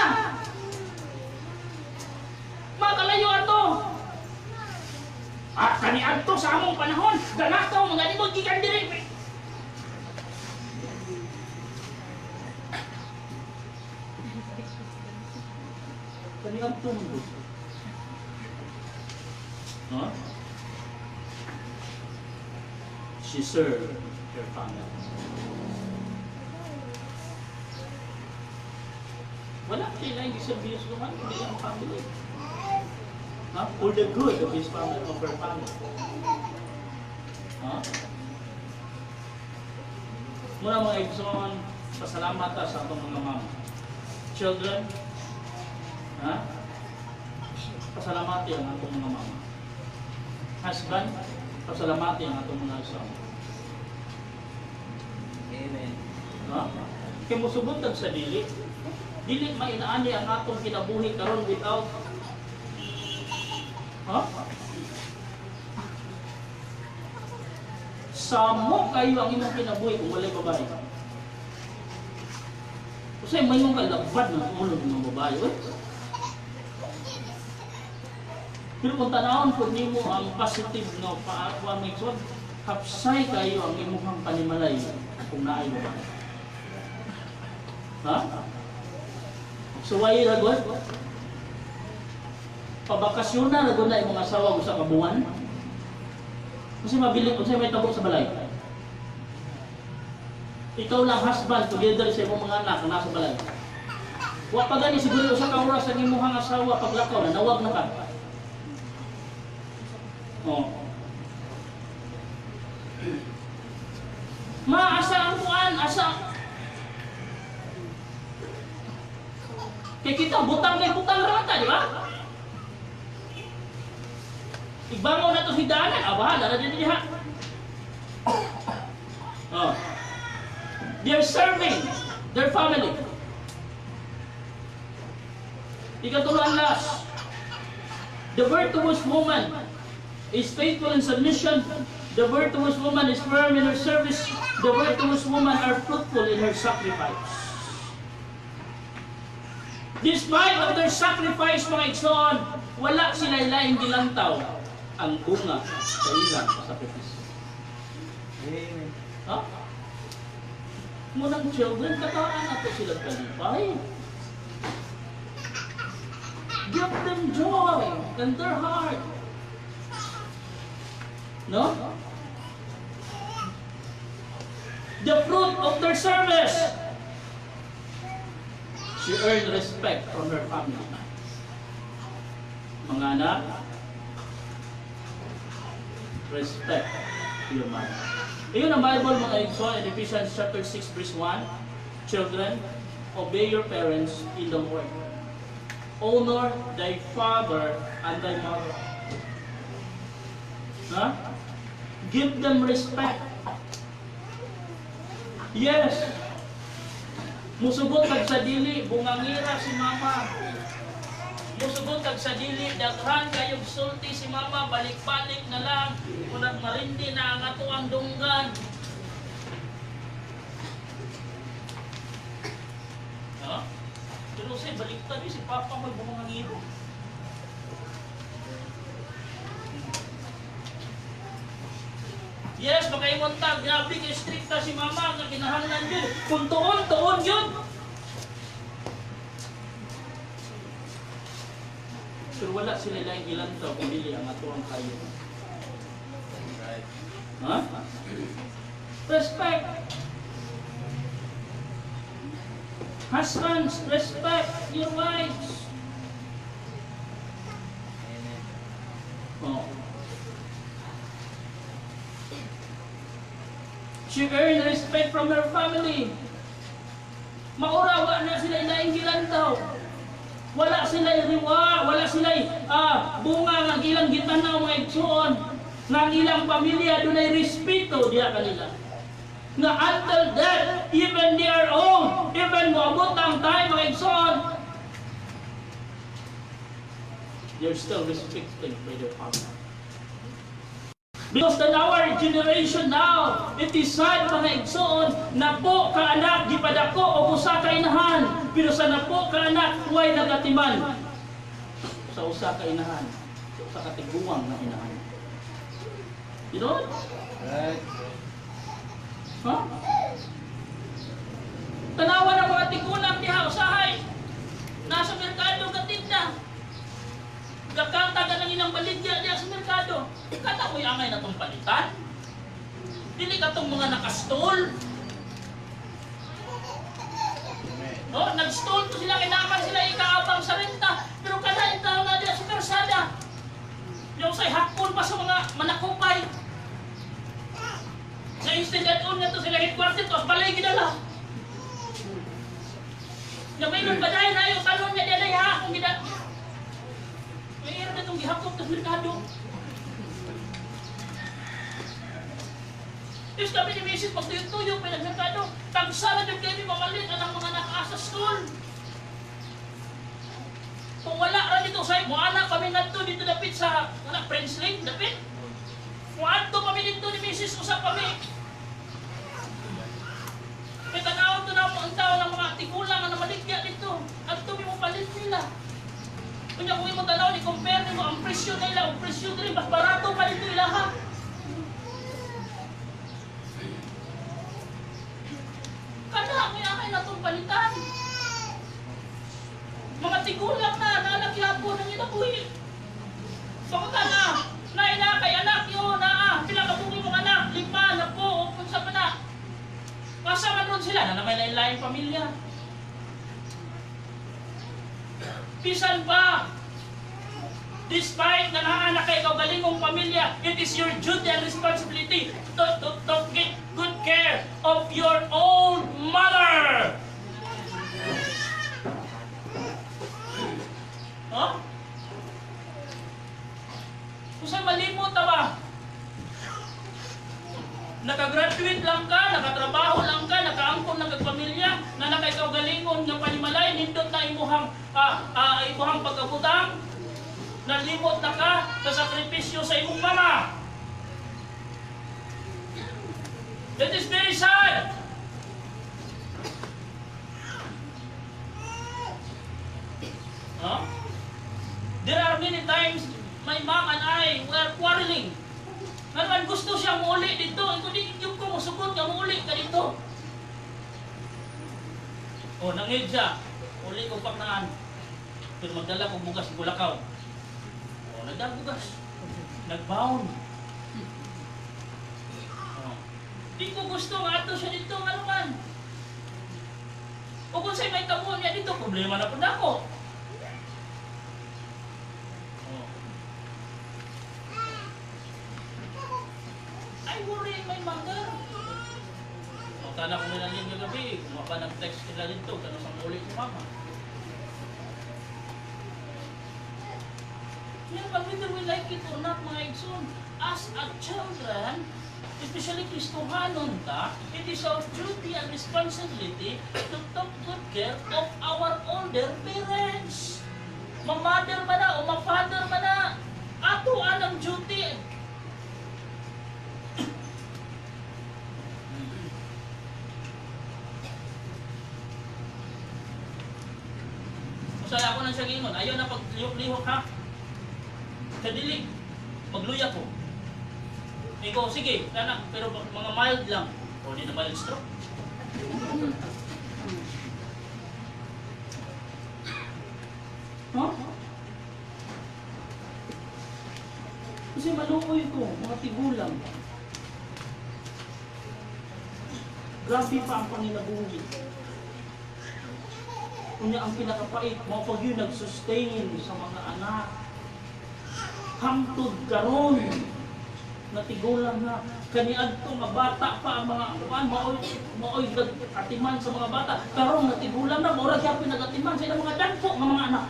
Makalayo ato! At kaniad to sa among panahon, ganakaw, mga libog, gikan diri. Kaniad to, mga huh? She served her family. Wala sila yung service naman, hindi ang family. Huh? For the good of his family, of her family. Huh? Muna mga igsoon, pasalamat sa atong mga mama. Children, huh? Pasalamati ang atong mga mama. Husband, pasalamati ang atong mga asawa. Amen. No? Kaya musubutag sa dili. Dili mainaani ang atong kinabuhi karon without Samo kayo ang imong kinabuhi kung walay babae. Kasi may mong kalabad ng ulo ng mga babae. Pero kung tanawon po nimo ang positive no paakwa may sod, hapsay kayo ang imong panimalay kung naay mo. Ha? So why ra god? Pabakasyon na gud na imong asawa usa ka buwan. Kasi mabili unsay may tabo sa balay. Ikaw lang husband together sa imong mga anak na nasa balay. Wa pa gani siguro usa ka oras ang imong asawa paglakaw na nawag na ka. Oh. Maasa ang kuan, asa. Kaya kita butang rata, di ba? Igbangon na ito si Danan, bahala na din diha. Oh. They're serving their family. Ikatulong last. The virtuous woman is faithful in submission. The virtuous woman is firm in her service. The virtuous woman are fruitful in her sacrifice. Despite of their sacrifice, mga igsoon, wala sila ilaing gilantaw ang bunga sa ilang sakripisyo. Amen. Ha? Munang children, kataan nato sila kalipay. Give them joy in their heart. No? The fruit of their service. She earned respect from her family. Mga anak, respect your mother. Iyon ang Bible mga igsoon in Ephesians chapter 6 verse 1. Children, obey your parents in the Lord. Honor thy father and thy mother. Huh? Give them respect. Yes. Musugot kag sa dili, bungangira si mama. Musugot kag sa dili, daghan kayog sulti si mama, balik-balik na lang. Kunat marindi na ang ato ang dunggan. Ha? Pero say baliktad si papa mo bumangiro. Yes, makaimon tag, grabe kay stricta si mama, nga kinahanglan yun. Kung tuon yun. Pero wala sila lang ilan daw kung dili ang ato ang kayo. Ha? Respect. Husbands, respect your wives. Oh. She earned respect from her family. Maurawa na sila inainggilan daw. Wala sila riwa, wala sila bunga nga ilang gitanaw mga igsoon. Nga ilang pamilya dunay respeto diha kanila. Nga until death, even their own, even moabot ang time mga igsoon, they're still respected by their family. Because in our generation now, it is sad mga igsoon, na po ka anak, gipadako o usa ka inahan, pero sa na po ka anak, huwag nagatiman sa usa ka inahan, sa katiguang na inahan. You know? Right. Huh? Tanawa ng mga tigulang diha, usahay, nasa merkado katinda. Gakanta ka ng ilang baligya diya sa merkado. Kata ko'y angay na itong palitan. Dili ka itong mga nakastol. No, nag-stall to sila, kinaman sila ikaabang sa renta. Pero kada itaw na diya sa karsada. Yung say hakon pa sa mga manakupay. Sa instead on nga to sila headquarter to, balay gidala. Yung may nung baday na yung talon niya diya ha, kung gidala. May era na itong gihakot sa merkado. Tapos kami ni Mrs. pagtuyog-tuyog may nagmerkado. Tagsara yung kayo mamalit ang mga nakaasa school. Kung wala ra dito sa mo anak kami ngadto dito dapit sa anak French Lake dapit. Kung adto kami dito ni Mrs. usap kami. May tanaw to na ang tao ng mga tigulang na namaligya dito. Adto mi mo palit nila. Kunya kung imo tanaw ni compare nimo ang presyo nila, ang presyo diri mas barato pa dito ilaha. Kada may akay na itong palitan. Mga tigulang na, nalagyapo ng inabuhi. Baka na, naina kay anak yun, pila kabuhi mong anak, 5 na po, o kung sa na. Kasama ron sila, na may lain-lain pamilya. Pisan pa, despite na naanak kay kaugalingong pamilya, it is your duty and responsibility to get good care of your own mother. Huh? Kung saan malimot na ba? Nakagraduate lang ka, nakatrabaho lang ka, nakaangkon ng pamilya, na nakakaugalingon ng panimalay, nindot na imuhang pagkabutang, nalimot na ka sa sakripisyo sa imong mama. That is very sad. Huh? There are many times my mom and I were quarreling. Ngayon gusto siya muuli dito. Ito di yung ko musugot nga muuli ka dito. O nangid siya. Uli ko pagnahan. Pero magdala kong bugas ng Bulakaw. O, nagdala bugas. Nagbaon. O. Di ko gusto nga ato siya dito, ano man. O kung sa'yo may kabuhan niya dito, problema na po na ako. O. I worry in my mother. O, tala ko nila niya yung gabi. Kung mapa nag-text nila dito, gano'n sa muli si mama. Yan, whether we like it or not, mga igsoon, as a children, especially Kristohanon ta, it is our duty and responsibility to take good care of our older parents. Ma-mother man na o ma-father man na, ato anang duty. Masaya ako nang siya gingon, ayaw na paglihok-lihok ha. Kadilig, magluya ko. Ikaw, sige, anak, pero mga mild lang. O, di na mild stroke. Huh? Kasi malukoy ko, mga tigulang. Grabe pa ang panginabuhi. Kunya ang pinakapait, mga pag yun nag-sustain sa mga anak. Hangtod karon na tigulang na kaniadto nga bata pa ang mga kuan maoy atiman sa mga bata karon na tigulang na mura gyud pinagatiman sa ilang mga dagko nga mga anak,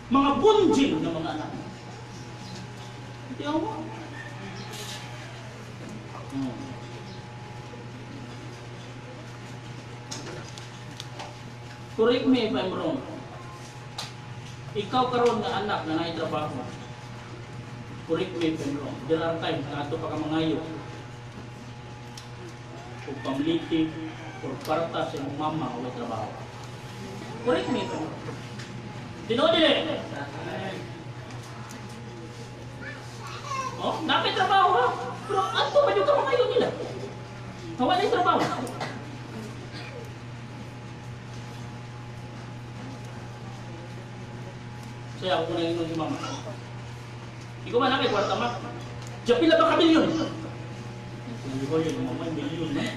mga bunjing nga mga anak. Ito mo. Correct me if I'm wrong. Ikaw karon nga anak na naitrabaho. Correct me if I'm wrong. There are times na ato pa ka mangayo. O pamlitig, o parta sa imong mama o trabaho. Correct me if I'm wrong. Dinodile! Oh, napit trabaho ha? Pero ato ba yung ka mangayo nila? Hawa na yung trabaho. Saya ako na yun si mama. Ikaw man nakay kwarta ma. Diyan pila ba ka milyon? Hindi ko yun, mama, milyon na.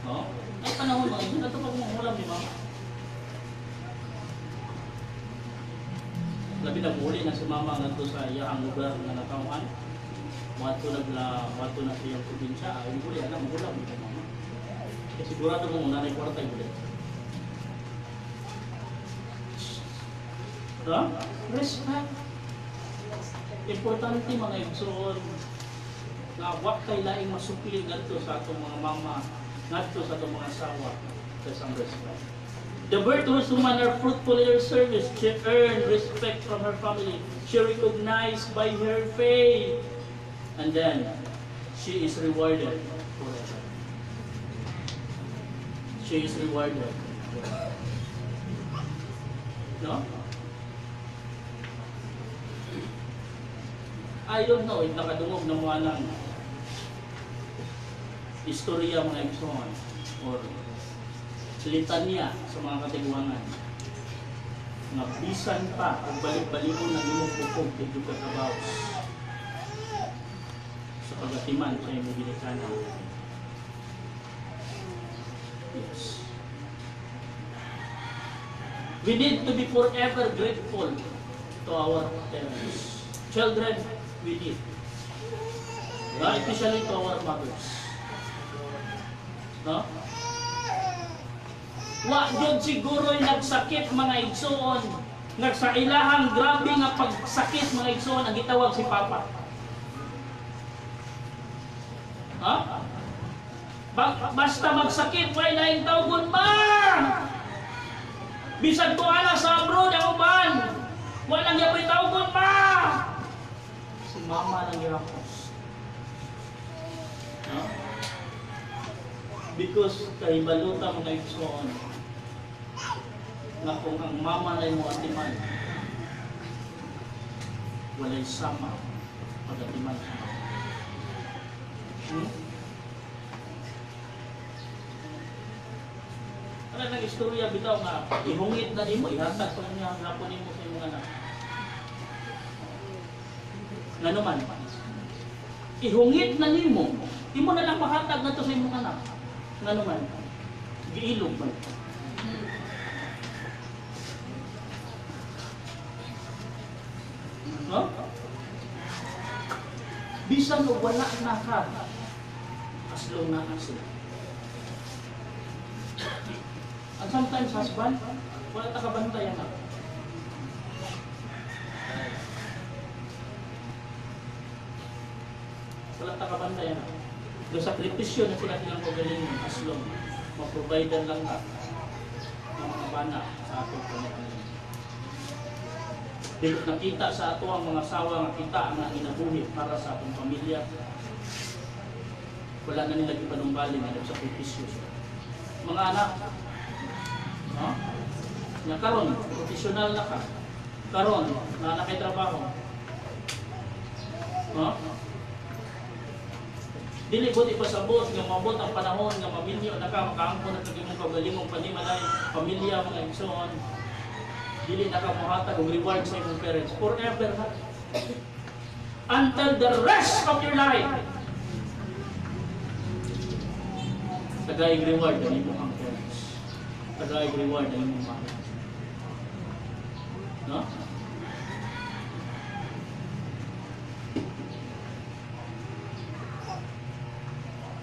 Oh? Ay panahon mga yun, ito pa kung ulam ni mama. Labi na muli na si mama nga sa iyang lugar na nakauan. Wato na sa iyang probinsya. Ay muli, alam, ulam ni mama. Kasi sigurado mo muna na kwarta yung ulit. Respect. Importante mga igsoon na wak kay laing masupli ngadto sa atong mga mama, ngadto sa atong mga asawa sa isang respect. The virtuous woman are fruitful in her service. She earned respect from her family. She recognized by her faith. And then, she is rewarded forever. She is rewarded forever. No? I don't know if nakadungog na mga ng istorya mga igsoon or litanya sa mga katiguangan nga bisan pa kung balik-balikon ng imong pupog dito ka trabaho sa pagatiman sa imong ginikanan. Yes. We need to be forever grateful to our parents. Children, we need. Especially to our mothers. No? Wa jud siguro nagsakit mga igsoon, sa ilahang grabe nga pagsakit mga igsoon ang gitawag si Papa. Ha? Basta magsakit, why laing tawgon ma? Bisan ko ana sa abroad ang uban. Walang yapoy tawgon ma. Si mama nang girapos. No? Because kay baluta mga igsoon nga kung ang mama na mo atiman walay sama pag-atiman sa mama. Wala nang istorya bitaw nga ihungit na nimo, ihatag pa niya hapon nimo sa imong anak. Ngano man? Ihungit na nimo, imo na lang mahatag ngadto sa imong anak. Ngano man? Giilog man. No? Bisan o wala na ka, aslong na sila. And sometimes husband, wala ta kabantayan na. Wala ta kabantayan na. Yung sakripisyo na sila silang pagalingon, aslong mag-provide lang ka ng mga bana sa atong panagingon. Dili nakita sa ato ang mga asawa nga kita ang ginabuhi para sa atong pamilya. Wala na nila gipanumbaling ang sakripisyo. Mga anak, no? Nga karon, professional na ka. Karon, na nakay trabaho. No? Dili ko ipasabot nga mabot ang panahon nga maminyo na ka makaangkon at imong kagalingong panimalay, pamilya, mga igsoon. Dili na ka mohatag og reward sa imong parents forever ha. Until the rest of your life. Tagay reward ang imong parents. Tagay reward ang imong mga. No?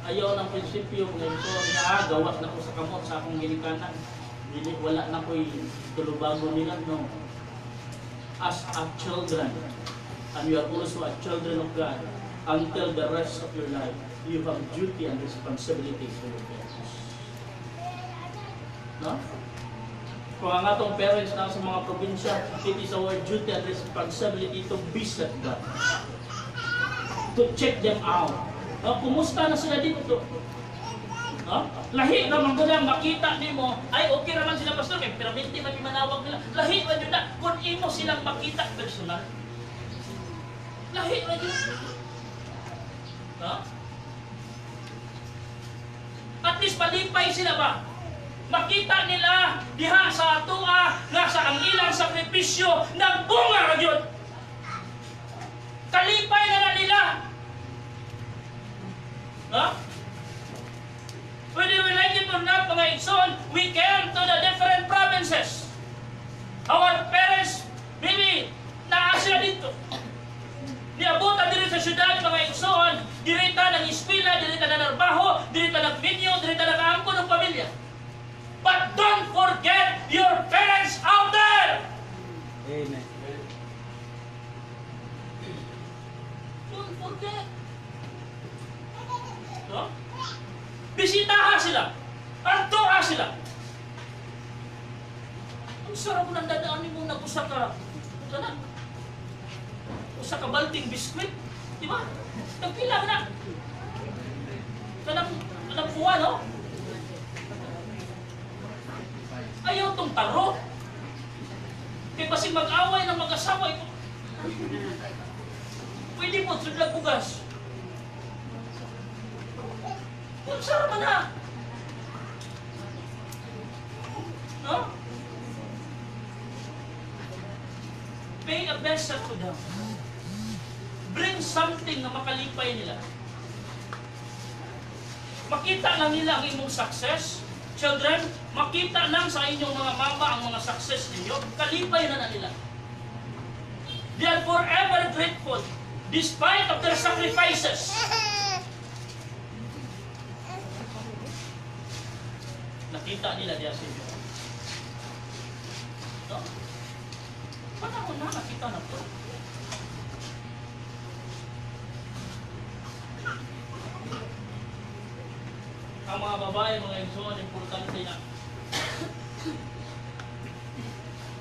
Ayaw ng prinsipyo ng ito nga gawas na ko sa kamot sa akong ginikanan. Dili wala na ko'y tulubago nila, no. As a children, and you are also a children of God, until the rest of your life, you have duty and responsibilities for your parents. No? Kung ang atong parents na sa mga probinsya, it is our duty and responsibility to visit them, to check them out. No? Kumusta na sila dito? No? Lahi naman ko lang makita nimo, ay okay naman sila pastor, kay permanente man manawag nila. Lahi man yun na, kung imo silang makita personal. Lahi man yun. No? At least palipay sila ba? Makita nila diha sa atua nga sa ang ilang sakripisyo nagbunga ra gyud. Kalipay na nila. No? Whether we like it or not, mga igsoon, we came to the different provinces. Our parents, maybe, naa sila dito. Niabutan din sa syudad, mga igsoon, dirita ng eskwela, dirita ng narbaho, dirita ng minyo, dirita ng kaangko ng pamilya. But don't forget your parents out there! Amen. Don't forget. No? Bisitahan sila. Artoa sila. Ang sarap ng dadaan mo nag-usa ka. Sana? Usa ka balting biskwit. Di ba? Nagpilang na. Kanang puwa, no? Ayaw tong taro. Kaya kasi mag-away ng mag-asawa ito. Pwede mo, sudlag bugas. Ang sarap na. No? Pay a best to them. Bring something na makalipay nila. Makita lang nila ang inyong success. Children, makita lang sa inyong mga mama ang mga success ninyo. Kalipay na nila. They are forever grateful despite of their sacrifices. Nakita nila diya sa inyo. No? Panahon na nakita na po. Ang mga babae, mga igsoon, importante na.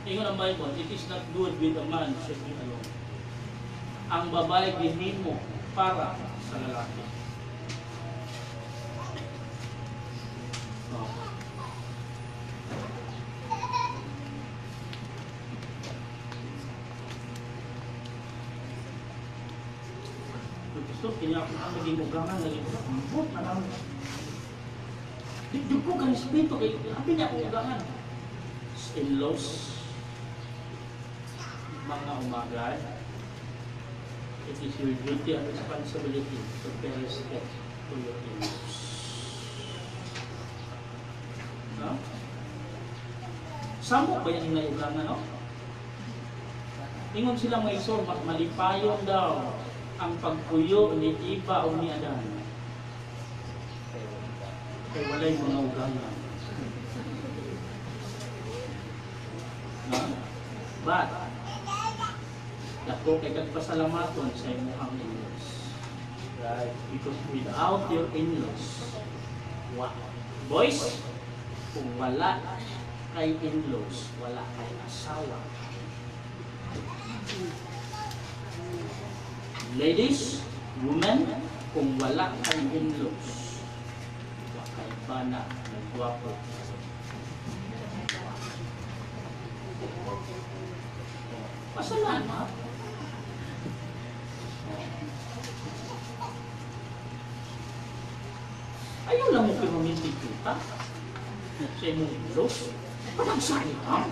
Ingon ang Bible, it is not good with a man should be alone. Ang babae ginimo para sa lalaki. No. Gusto, kanya ako ang naging ugangan, naging ambot na lang. Di ko ka respeto kay abi niya akong ugangan. In-laws, mga umagad, it is your duty and responsibility to pay respect to your in-laws. No? Samok ba yan yung naiugangan, no? Ingon sila mga isor, malipayon daw ang pagpuyo ni Iba o ni Adan. Kaya wala'y mga ugangan. No? But, dako kay kagpasalamaton sa imong in-laws. Right? Because without your in-laws, what? Boys, kung wala kay in-laws, wala kay asawa. Ladies, women, kung wala kay in-laws, wala kay bana, nagwapo. Pasalamat. Ayaw lang mo pinumintig kita sa imong in-laws. Panagsaya ka.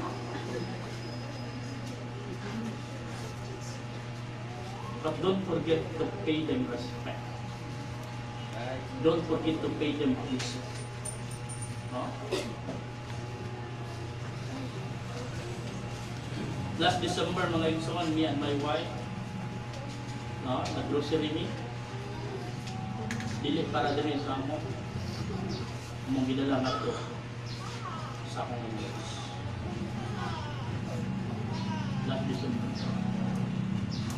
But don't forget to pay them respect. Don't forget to pay them respect. No? Last December, mga igsoon, me and my wife, no, nag-grocery me. Dili para din sa amo. Among ginala nga to sa akong in-laws. Last December.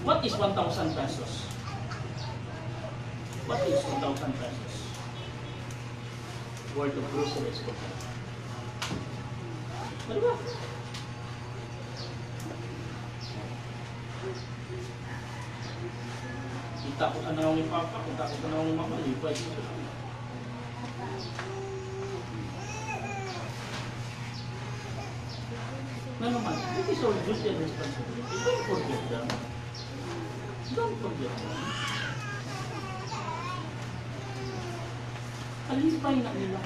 What is 1,000 pesos? What is 1,000 pesos? Worth of groceries ko. Ano ba? Kita ko tanaw ni Papa, kita ko tanaw ni Mama, lipay. Na naman, it is our duty and responsibility. Don't forget them. Don't forget them. Alipay na nila.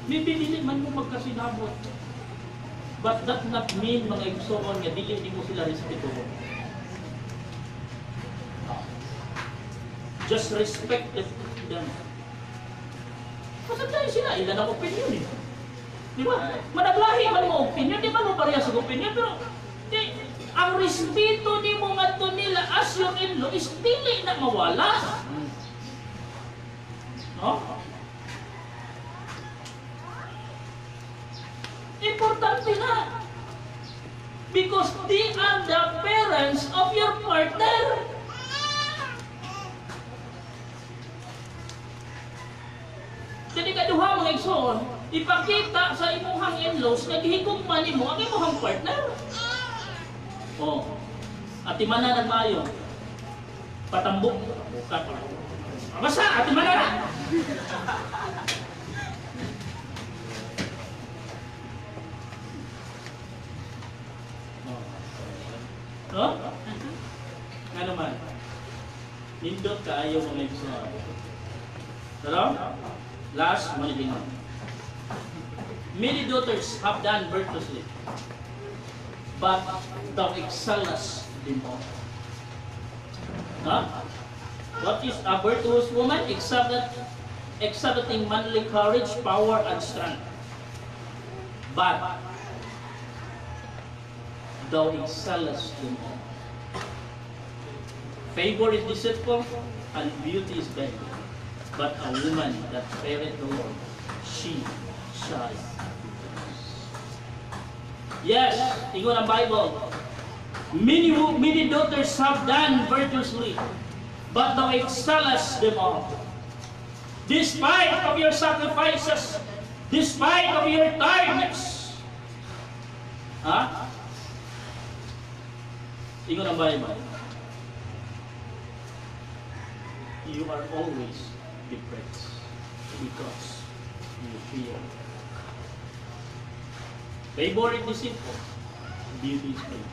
May pinili man mo magkasinabot. But that not mean mga igsoon nga dili di mo sila respeto. Just respect them. Masabay sila, ilan ang opinion eh. Di ba? Managlahi man mo opinion, di ba mo parehas sa opinion, pero ang respeto di mo nga to nila as your in-law is dili na mawala. No? Importante na. Because they are the parents of your partner. Jadi kaduha mga igsoon, ipakita sa imuhang in-laws nga gihigugma nimo ang imuhang partner. Oh. Ati mana nagmayo. Patambok. Buka pa. Basta ati mana na. No? Ano man? Nindot ka ayaw mga igsoon. Pero? Last, malilingon. Many daughters have done virtuously, but thou excellest them all. Huh? What is a virtuous woman? Exhibiting manly courage, power, and strength. But thou excellest them all. Favor is deceitful, and beauty is vain. But a woman that feareth the Lord, she shall be praised. Yes, ingon ang Bible. Many daughters have done virtuously, but thou excellest them all. Despite of your sacrifices, despite of your tiredness. Ha? Ingon ang Bible. You are always depressed because you fear. Favor is deceitful, beauty is vain.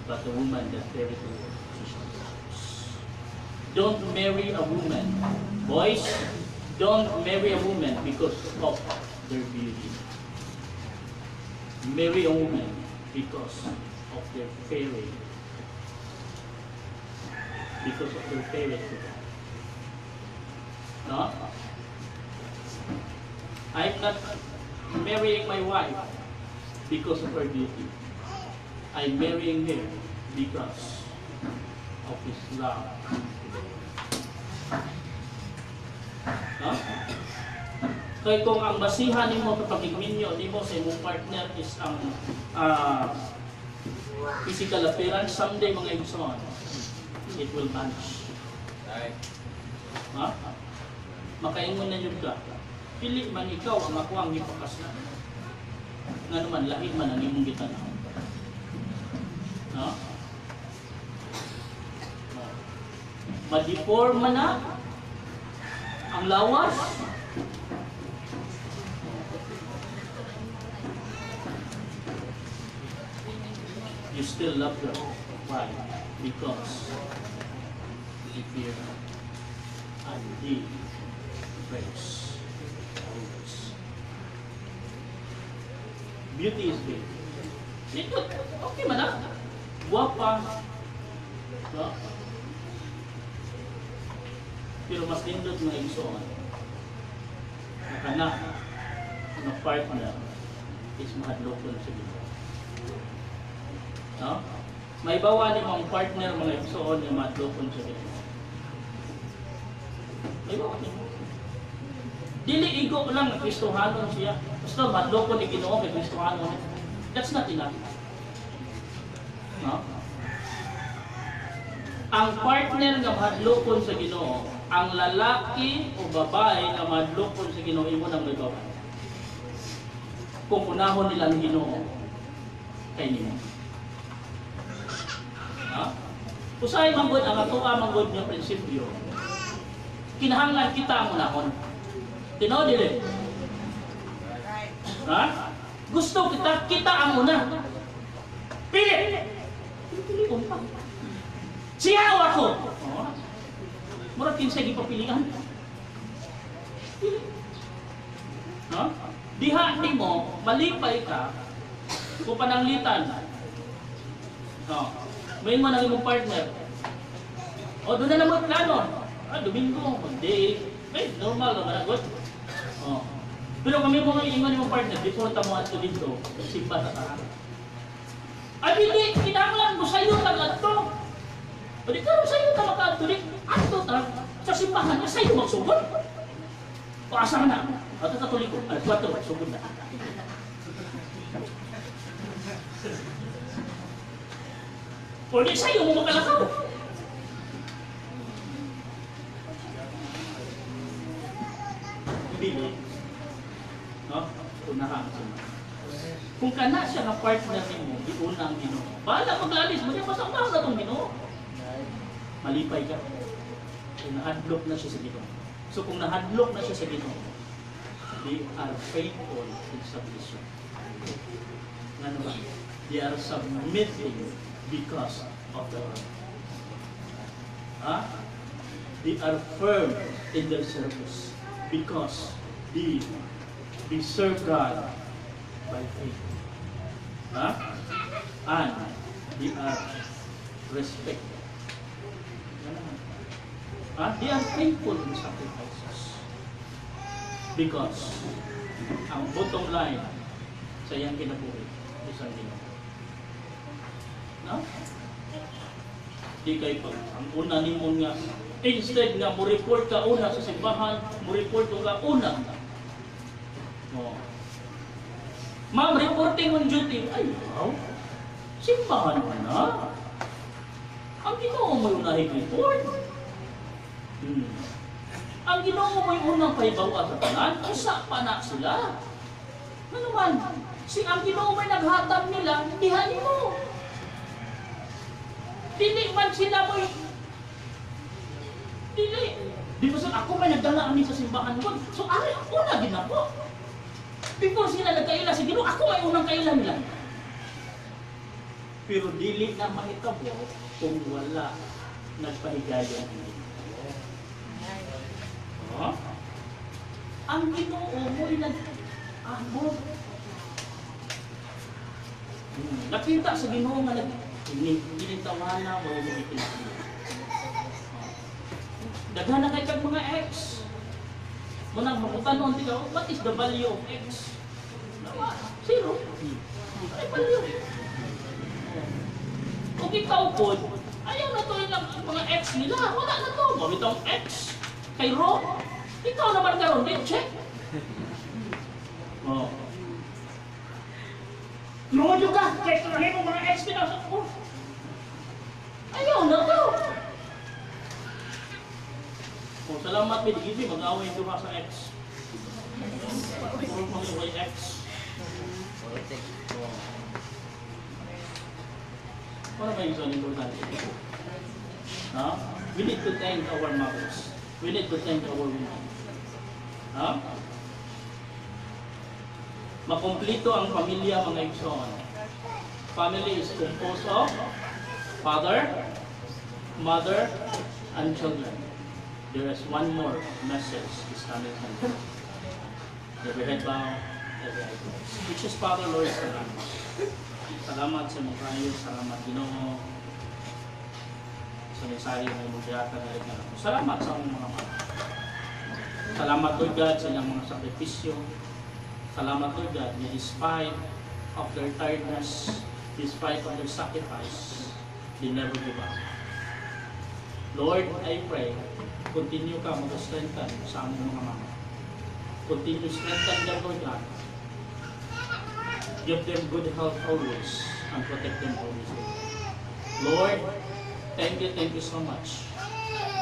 But the woman that feareth the Lord, she shall be praised. don't marry a woman. Boys, don't marry a woman because of their beauty. Marry a woman because of their fairy. Because of their fairy. No? I'm not marrying my wife because of her beauty. I'm marrying her because of his love. No? Kaya kung ang basihan nimo kapag igminyo nimo sa imong partner is ang physical appearance, someday mga igsoon, it will vanish. Right. Ha? Makaingon na yun ka. Pili man ikaw ang ako ang ipakas na. Nga naman, lahi man ang imong gitanaw. No? No. Madiporma na ang lawas. You still love her. Why? Because you fear and he praise always. Beauty is beauty. Ito, okay man ah. Guwapa. No? Pero mas lindot mga igsoon. Nakanak na partner is mahadlokon sa Ginoo. No? May bawa ni mong partner mga igsoon na mahadlokon sa Ginoo. May bawa ni mo. Dili igo lang na Kristohanon siya. Basta madlokon ni Ginoo kay Kristohanon. That's not enough. No? Ang partner nga mahadlokon sa Ginoo, ang lalaki o babae nga mahadlokon sa Ginoo, imo nang may babae. Kung unahon nila ang Ginoo kay nimo. Ha? Usahay manggod ang atoa manggod nga prinsipyo. Kinahanglan kita ang unahon. Tino dili. Ha? Gusto kita ang una. Pili. Pili ko pa. Siya o ako. Oh. Murag kinsa gipapilian. Pili. Ha? Diha nimo malipay ka kung pananglitan. Oh. May mo nang imong partner. O doon na naman plano. Domingo, mag-day. May normal naman agad. Oh. Pero kami mo nga ingon imong partner, before tamo ato dito, simba ta ta. Ay hindi, kinahanglan mo sayo lang ato. O di ka sayo ta makaadto di ato ta sa simbahan nga sayo magsugod. O asa na? Ato Katoliko, ay 4 magsugod na. O di sa'yo mo makalakaw. Bili. No? Unahan siya. Kung kana siya nga partner mo, iuna ang Ginoo. Bahala maglalis mo niya, basta unahan na itong Ginoo. Malipay ka. Kung nahadlok na siya sa Ginoo. So kung nahadlok na siya sa Ginoo, they are faithful in submission. Ano ba? They are submitting because of the Lord. Huh? They are firm in their service because they serve God by faith. Huh? And they are respected. Huh? They are faithful in sacrifices because ang bottom line sa iyang kinabuhi is ang Ginoo. No? Di kay pag ang una nimo nga instead nga mo report ka una sa simbahan, mo report ka una. Oh. Ma'am, reporting on duty. Ay, wow. Simbahan man na. Ang Ginoo mo yung report. Ang Ginoo mo yung unang paibawa sa tanan, isa pa na sila. Ano man, ang Ginoo may naghatag nila, dihanin mo. Dili man sila mo dili. Di ba ako may nagdala amin sa simbahan ko. So ari una gid nako. Before sila nagkaila sa Ginoo, ako may unang kaila nila. Pero dili na mahitabo kung wala nagpahigayon. ang Ginoo mo'y nag-amor. Nakita sa Ginoo nga ginintawana mo yung itinatawag. Daghan na kay kag mga ex. Munang makutanon tigaw, what is the value of X? Zero. Ay value. Kung ikaw po, ayaw na to yung mga X nila. Wala na to. Mabitong X. Kay Ro. Ikaw naman karon, di check. Oh. Mga juga, check na mo mga X pinasa ko. Ayaw na to. Oh, salamat Bidgibi, mag-away ko sa X. Puro mag-away X. Ano ba yung so importante? No? We need to thank our mothers. We need to thank our women. No? Makomplito ang pamilya mga igsoon. Family is composed of father, mother, and children. There is one more message is coming from God. Every head bow, every eye closed. Which is Father Lord, salamat. Salamat sa mga kayo, salamat Ginoo. Sa mensahe na imugiyata na rin na. Salamat sa mga mga. Salamat Lord God sa inyong mga sakripisyo. Salamat Lord God, despite of their tiredness, despite of their sacrifice, they never give up. Lord, I pray, continue ka mag-strengthen sa aming mga mama. Continue strengthen them, Lord God. Give them good health always and protect them always. Lord, thank you so much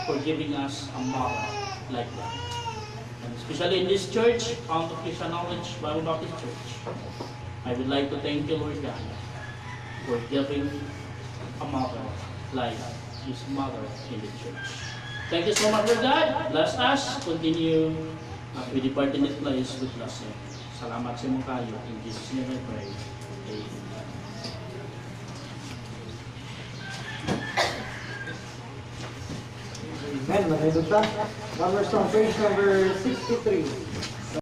for giving us a mother like that. And especially in this church, Fount of Christian Knowledge Bible Baptist Church, I would like to thank you, Lord God, for giving a mother like this mother in the church. Thank you so much, Lord God. Bless us. Continue as we depart in this place with blessing. Salamat sa mga kayo. In Jesus' name I pray. Amen. Amen. Manay Dugta. Number song, page number 63.